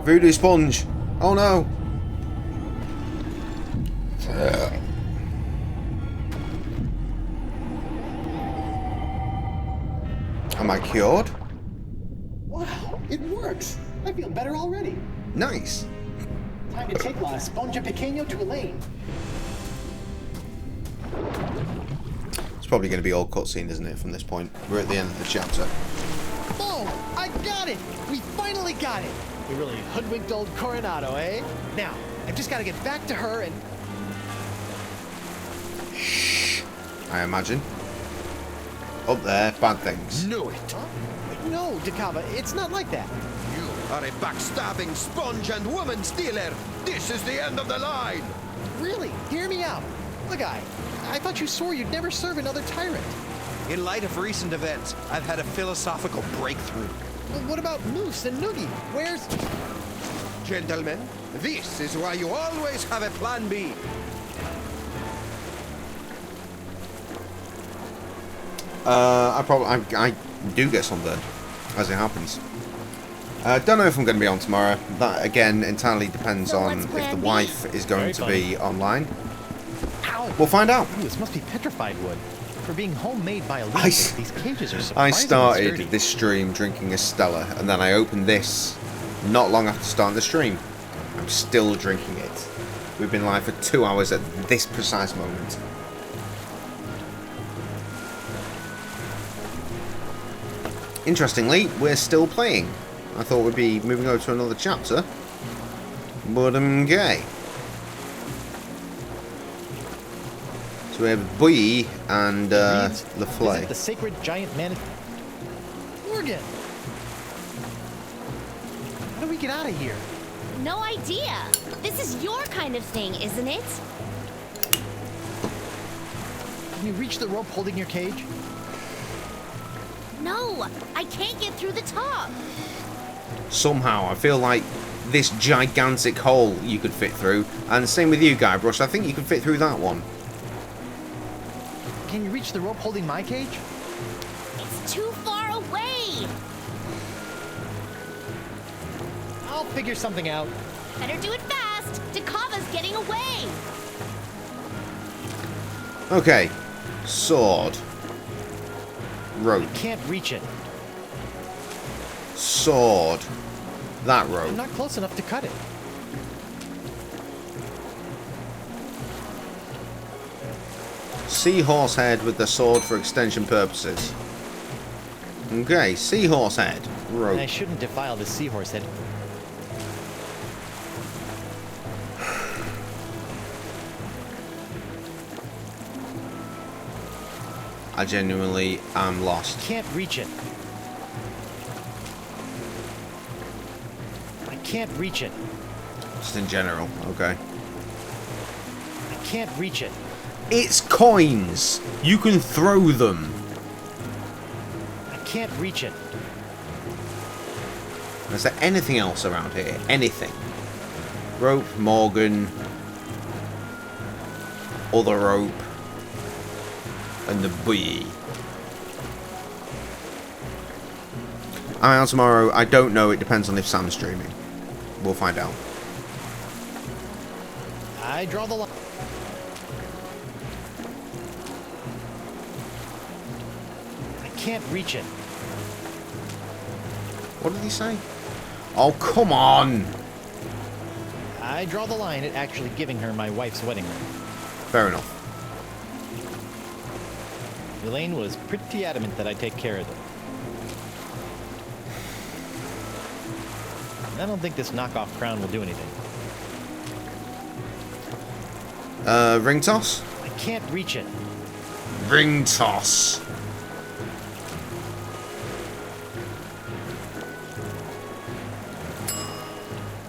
Voodoo sponge. Oh no. Am I cured? Wow, it works. I feel better already. Nice. Time to take La Esponja Pequeño to Elaine. It's probably going to be all cutscene, isn't it, from this point? We're at the end of the chapter. Oh, I got it! We finally got it! We really hoodwinked old Coronado, eh? Now, I've just got to get back to her and... Shh. I imagine. Up there, bad things. Knew it. Huh? No, Dakava, it's not like that. You are a backstabbing sponge and woman stealer. This is the end of the line. Really? Hear me out. Look, I thought you swore you'd never serve another tyrant. In light of recent events, I've had a philosophical breakthrough. Well, what about Moose and Noogie? Where's... Gentlemen, this is why you always have a plan B. I do get sunburned, as it happens. Don't know if I'm going to be on tomorrow. That, again, entirely depends on if the wife is going to be online. Ow. We'll find out. Ooh, this must be petrified wood. For being homemade by a these cages are surprisingly I started sturdy. this stream drinking a Stella, and then I opened this not long after starting the stream. I'm still drinking it. We've been live for 2 hours at this precise moment. Interestingly, we're still playing. I thought we'd be moving over to another chapter, but I'm gay. So we have Bui and LaFleur. Visit the sacred giant man. Morgan! How do we get out of here? No idea. This is your kind of thing, isn't it? Can you reach the rope holding your cage? No, I can't get through the top. Somehow, I feel like this gigantic hole you could fit through, and same with you, Guybrush. I think you could fit through that one. Can you reach the rope holding my cage? It's too far away. I'll figure something out. Better do it fast. Dakava's getting away. Okay. Sword. Rope. Can't reach it. Sword. That rope. I'm not close enough to cut it. Seahorse head with the sword for extension purposes. Okay, seahorse head. Rope. I shouldn't defile the seahorse head. I genuinely am lost. Can't reach it. I can't reach it. Just in general, okay. I can't reach it. It's coins! You can throw them! I can't reach it. Is there anything else around here? Anything? Rope, Morgan. Other rope. And the bee. I'm out tomorrow. I don't know. It depends on if Sam's streaming. We'll find out. I draw the line. I can't reach it. What did he say? Oh, come on! I draw the line at actually giving her my wife's wedding ring. Fair enough. Elaine was pretty adamant that I take care of them. I don't think this knockoff crown will do anything. Ring toss? I can't reach it. Ring toss.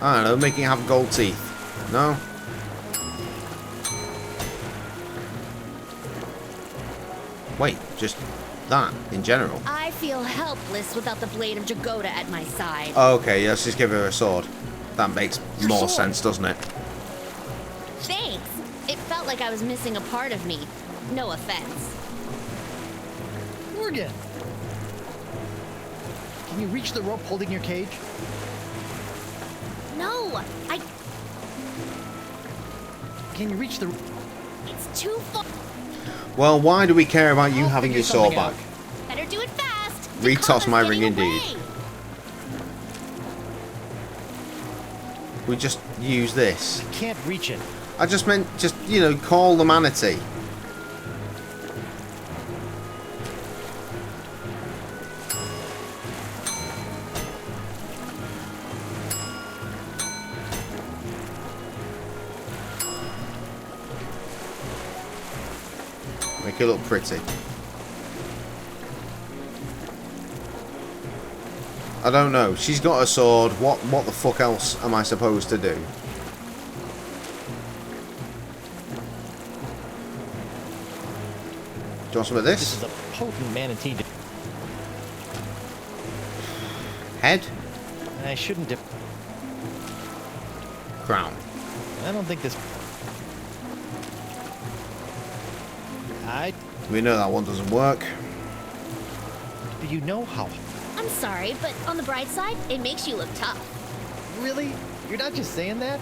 I don't know, making it have gold teeth. No? Wait, just that, in general. I feel helpless without the blade of Jagoda at my side. Okay, let's just give her a sword. That makes more sense, doesn't it? Thanks. It felt like I was missing a part of me. No offense. Morgan! Can you reach the rope holding your cage? No, I... Can you reach the... It's too far... Well, why do we care about you having your sword back? Better do it fast. Retoss my ring indeed. We just use this. I can't reach it. I just meant, just, you know, call the manatee. Make it look pretty. I don't know. She's got a sword. What the fuck else am I supposed to do? Do you want some of this? This is a potent manatee. Head? I shouldn't have. Crown. I don't think this. We know that one doesn't work. Do you know how? I'm sorry, but on the bright side, it makes you look tough. Really? You're not just saying that?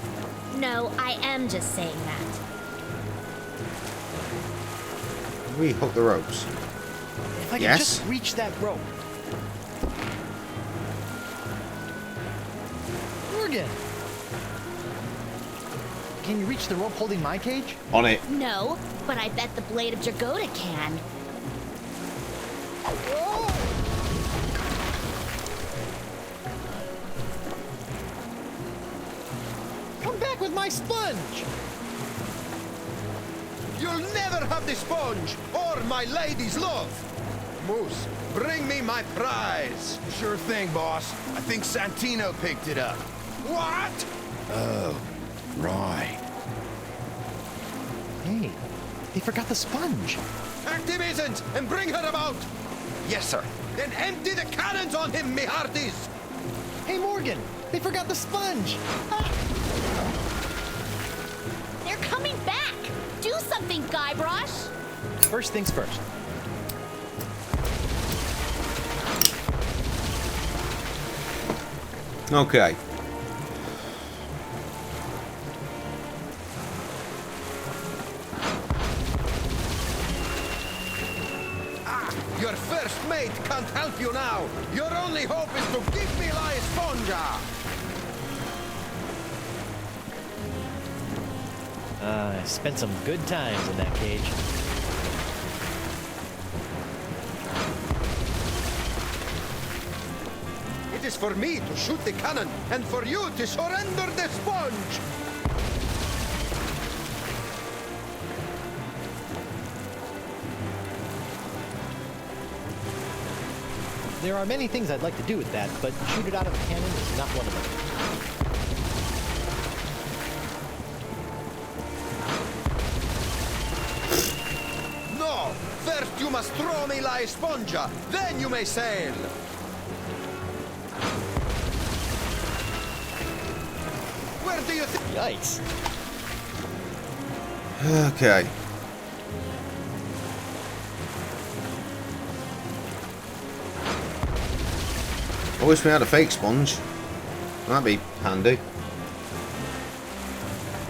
No, I am just saying that. We hook the ropes. If I Yes? could just reach that rope. Morgan! Can you reach the rope holding my cage? On it. No, but I bet the blade of Dragoda can. Come back with my sponge! You'll never have the sponge or my lady's love. Moose, bring me my prize. Sure thing, boss. I think Santino picked it up. What? Oh, right. Hey, they forgot the sponge. Activations and bring her about. Yes, sir. Then empty the cannons on him, me hearties. Hey, Morgan, they forgot the sponge. They're coming back! Do something, Guybrush! First things first. Okay. Your first mate can't help you now. Your only hope is to give me la esponja. I spent some good times in that cage. It is for me to shoot the cannon and for you to surrender the sponge. There are many things I'd like to do with that, but shoot it out of a cannon is not one of them. No! First you must throw me la esponja, then you may sail. Where do you think? Yikes. Okay. I wish we had a fake sponge. That'd be handy.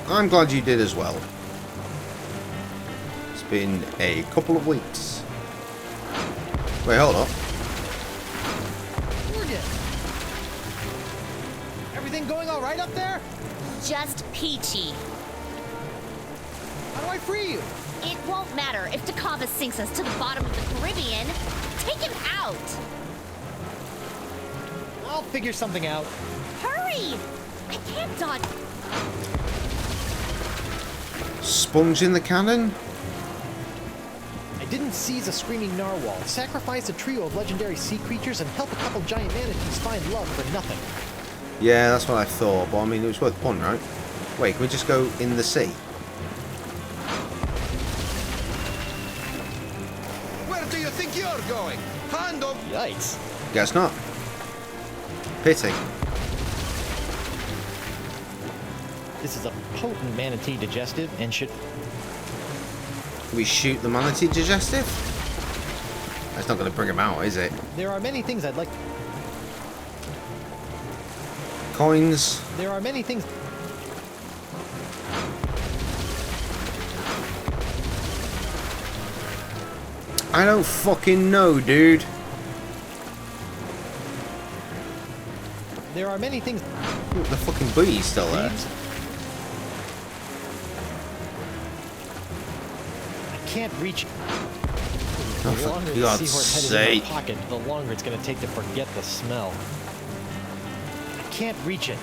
I'm glad you did as well. It's been a couple of weeks. Wait, hold up. Morgan! Everything going all right up there? Just peachy. How do I free you? It won't matter if Takava sinks us to the bottom of the Caribbean. Take him out! I'll figure something out. Hurry! I can't dodge. Sponge in the cannon? I didn't seize a screaming narwhal, sacrifice a trio of legendary sea creatures, and help a couple giant manatees find love for nothing. Yeah, that's what I thought, but I mean, it was worth a punt, right? Wait, can we just go in the sea? Where do you think you're going? Hand up. Yikes. Guess not. Pity. This is a potent manatee digestive and should... We shoot the manatee digestive? That's not going to bring him out, is it? There are many things I'd like... Coins. There are many things... I don't fucking know, dude. There are many things. Ooh, the fucking bee's still there. I can't reach. Oh, The longer for the God's seahorse head is sake. in my pocket, the longer it's going to take to forget the smell. I can't reach it.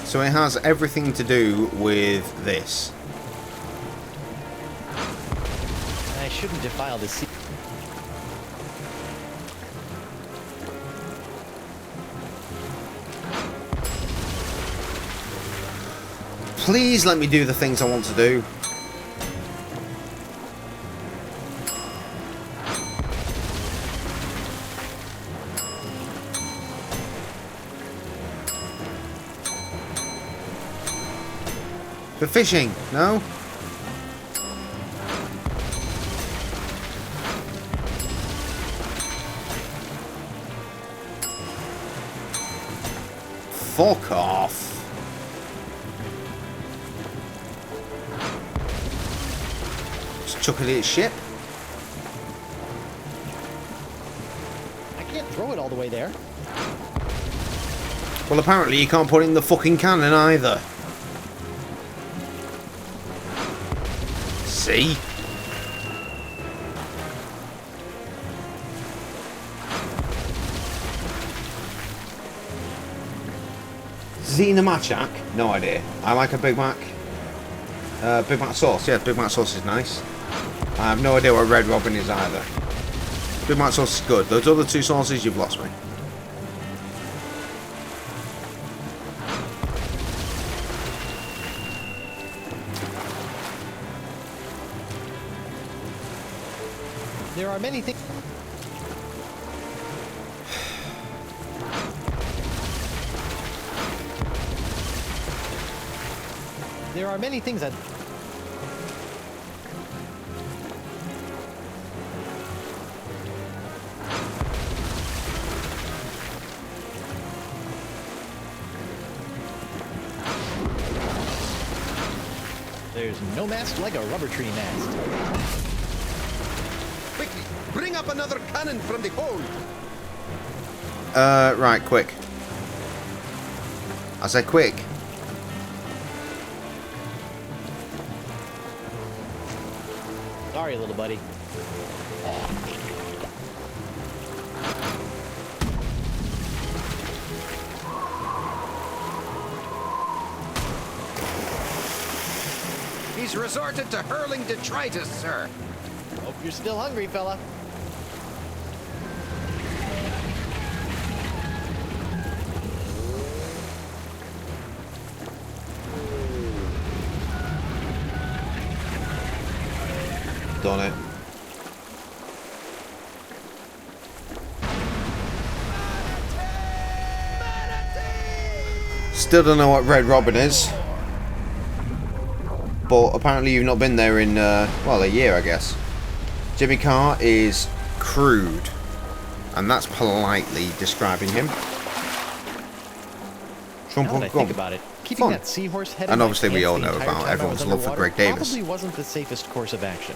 So it has everything to do with this. I shouldn't defile the sea. Please let me do the things I want to do. For fishing, no? Fuck off. Just chuck it at its ship. I can't throw it all the way there. Well, apparently you can't put it in the fucking cannon either. See? Xenomachak? No idea. I like a Big Mac. Big Mac sauce. Yeah, Big Mac sauce is nice. I have no idea what Red Robin is either. Big Mac sauce is good. Those other two sauces, you've lost me. There are many things. There are many things that. There's no mast like a rubber tree mast. Quickly, bring up another cannon from the hold. Right, quick. I said quick. Sorry, little buddy. He's resorted to hurling detritus, sir. Hope you're still hungry, fella. Done it. Still don't know what Red Robin is. But apparently you've not been there in, well, a year, I guess. Jimmy Carr is crude. And that's politely describing him. Now that I think about it, keeping Fun. that seahorse head. And in obviously my we pants all the know entire about time I everyone's was love for underwater Greg Davis. Probably wasn't the safest course of action.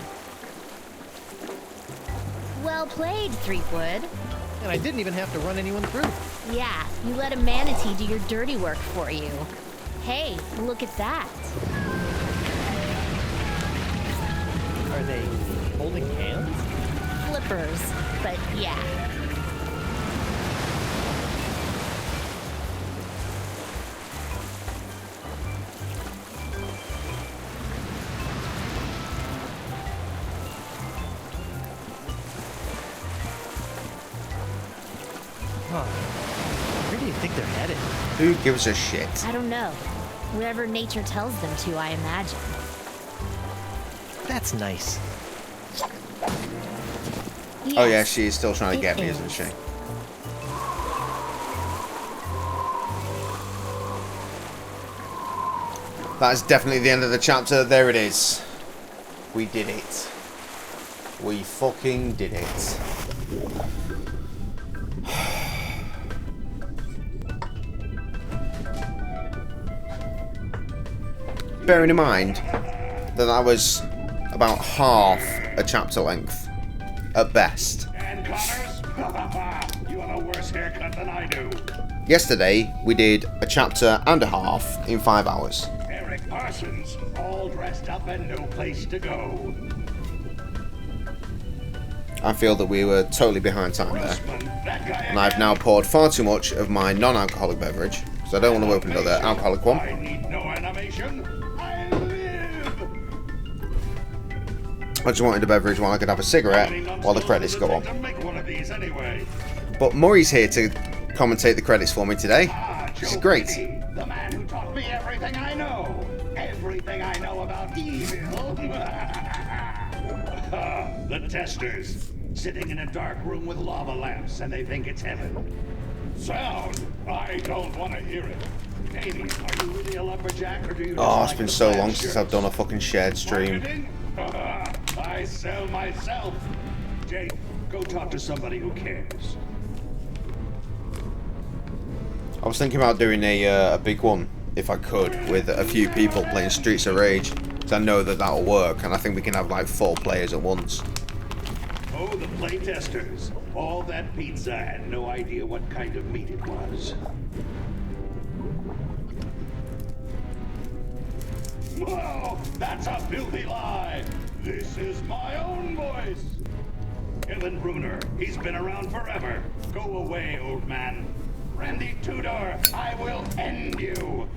Well played, Threepwood. And I didn't even have to run anyone through. Yeah, you let a manatee do your dirty work for you. Hey, look at that. Are they holding hands? Flippers, but yeah. Huh. Where do you think they're headed? Who gives a shit? I don't know. Wherever nature tells them to, I imagine. That's nice. Oh yeah, she is still trying to get me, isn't she? That is definitely the end of the chapter. There it is. We did it. We fucking did it. Bearing in mind that that was about half a chapter length, at best. And Connors, you have a worse haircut than I do. Yesterday, we did a chapter and a half in 5 hours. Eric Parsons, all dressed up and no place to go. I feel that we were totally behind time there. And I've now poured far too much of my non-alcoholic beverage, so I don't want to open another alcoholic one. I need no animation. I live. I just wanted a beverage while I could have a cigarette while the credits go on. To make one of these anyway. But Murray's here to commentate the credits for me today, which is great. The man who taught me everything I know. Everything I know about evil. The testers. Sitting in a dark room with lava lamps, and they think it's heaven. Sound? I don't want to hear it. Amy, are you really a lumberjack, or do you? Oh, it's been so long since I've done a fucking shared stream. I sell myself. Jake, go talk to somebody who cares. I was thinking about doing a big one, if I could, with a few people playing Streets of Rage, because I know that that'll work, and I think we can have like 4 players at once. Oh, the playtesters. All that pizza had no idea what kind of meat it was. Whoa, that's a filthy lie. This is my own voice. Kevin Bruner, he's been around forever. Go away, old man. Randy Tudor, I will end you.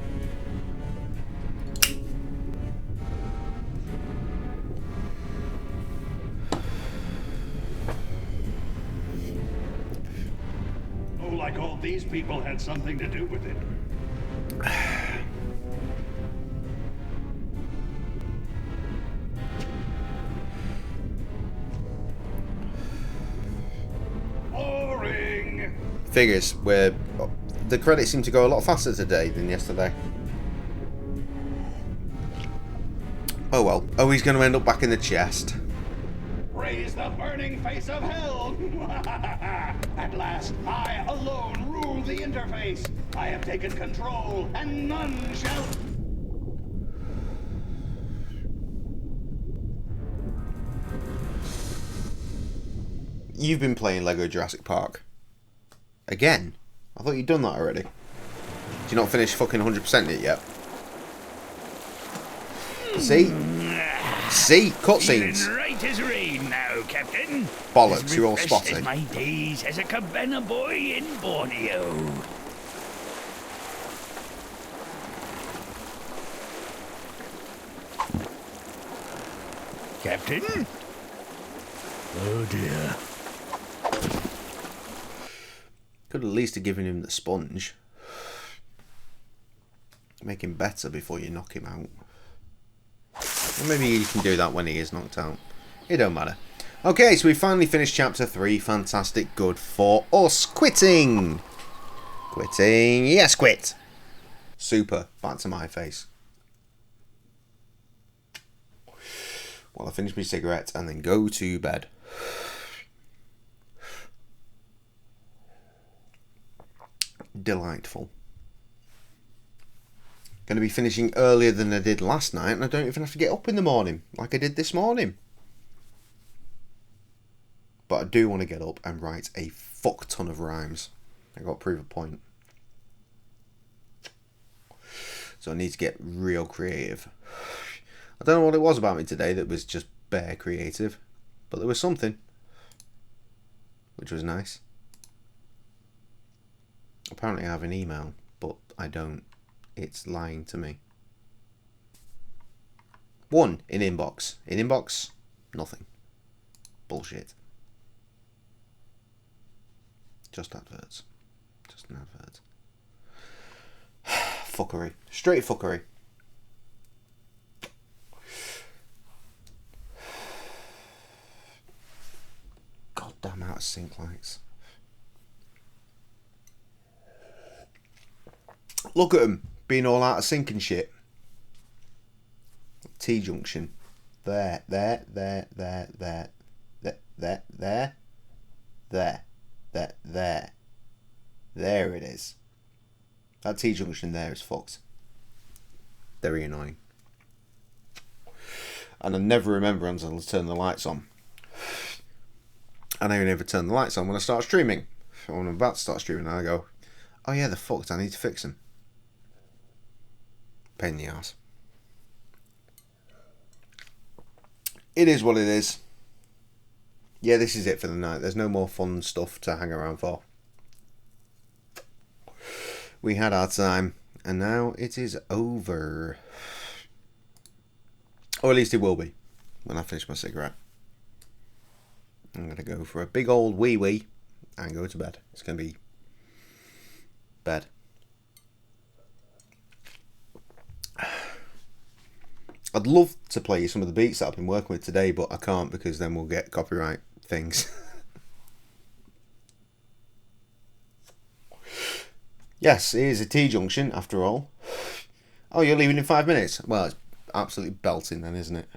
Oh, like all these people had something to do with it. Boring. Figures, where the credits seem to go a lot faster today than yesterday. Oh well. Oh, he's going to end up back in the chest. Raise the burning face of hell! At last, I alone rule the interface. I have taken control, and none shall... You've been playing Lego Jurassic Park. Again? I thought you'd done that already. Did you not finish fucking 100% it yet? See? See? Cutscenes. Right as rain now, Captain. Bollocks, you're all As spotty. my days as a cabana boy in Borneo. Captain? Oh dear. Could at least have given him the sponge. Make him better before you knock him out. Or maybe you can do that when he is knocked out. It don't matter. Okay, so we finally finished chapter 3. Fantastic, good for us. Quitting! Quitting. Yes, quit! Super. Back to my face. Well, I finish my cigarette and then go to bed. Delightful. Going to be finishing earlier than I did last night, and I don't even have to get up in the morning like I did this morning. But I do want to get up and write a fuck ton of rhymes. I got to prove a point. So I need to get real creative. I don't know what it was about me today that was just bare creative, but there was something, which was nice. Apparently I have an email, but I don't. It's lying to me. 1 in inbox. In inbox, nothing. Bullshit. Just adverts. Just an advert. Fuckery. Straight fuckery. Goddamn out of sync lights. Look at them being all out of sync and shit. T-junction. There. There it is. That T-junction there is fucked. Very annoying. And I never remember until I turn the lights on. And I only ever turn the lights on when I start streaming. When I'm about to start streaming, and I go, oh yeah, they're fucked, I need to fix them. Pain in the ass. It is what it is. Yeah, this is it for the night. There's no more fun stuff to hang around for. We had our time, and now it is over. Or at least it will be when I finish my cigarette. I'm going to go for a big old wee-wee and go to bed. It's going to be bed. I'd love to play you some of the beats that I've been working with today, but I can't because then we'll get copyright things. Yes, it is a T-junction after all. Oh, you're leaving in 5 minutes? Well, it's absolutely belting then, isn't it?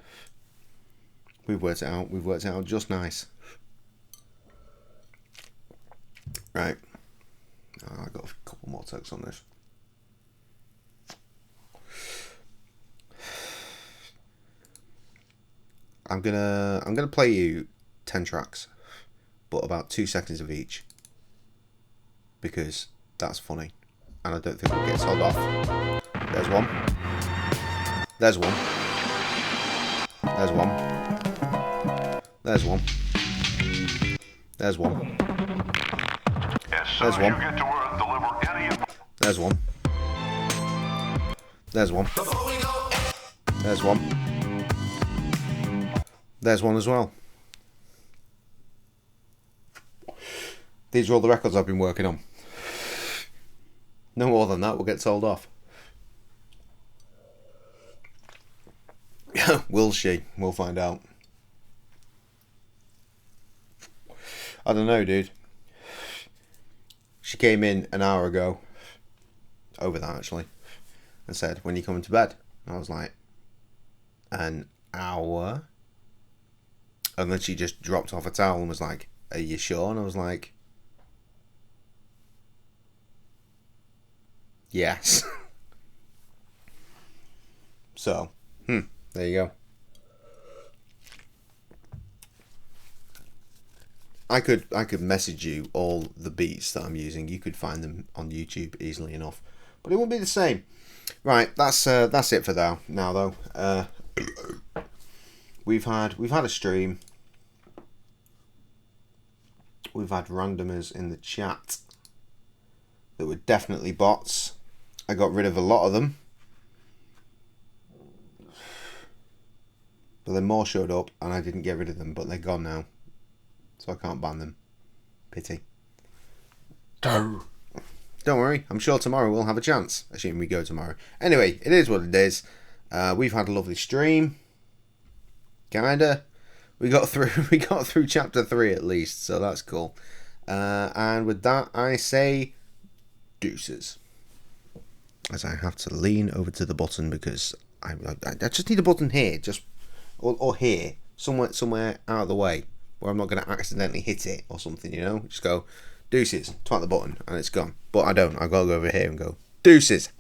We've worked it out. We've worked it out just nice. Right. Oh, I've got a couple more takes on this. I'm gonna play you 10 tracks, but about 2 seconds of each, because that's funny, and I don't think we'll get told off. There's one. There's one. There's one. There's one. There's one. There's one. There's one. There's one. There's one. There's one as well. These are all the records I've been working on. No more than that, we'll get told off. Will she? We'll find out. I don't know, dude. She came in an hour ago, over that actually, and said, when are you coming to bed? And I was like, an hour? And then she just dropped off a towel and was like, are you sure? And I was like, yes. So, there you go. I could message you all the beats that I'm using. You could find them on YouTube easily enough, but it won't be the same. Right, that's it for now though. We've had a stream. We've had randomers in the chat that were definitely bots. I got rid of a lot of them, but then more showed up and I didn't get rid of them, but they're gone now, so I can't ban them. Pity. Don't worry, I'm sure tomorrow we'll have a chance, assuming we go tomorrow. Anyway, it is what it is. We've had a lovely stream. Kinda. We got through chapter 3 at least, so that's cool. And with that, I say deuces. As I have to lean over to the button because I just need a button here, or here, somewhere out of the way where I'm not going to accidentally hit it or something, you know. Just go deuces, twat the button, and it's gone. But I don't. I've got to go over here and go deuces.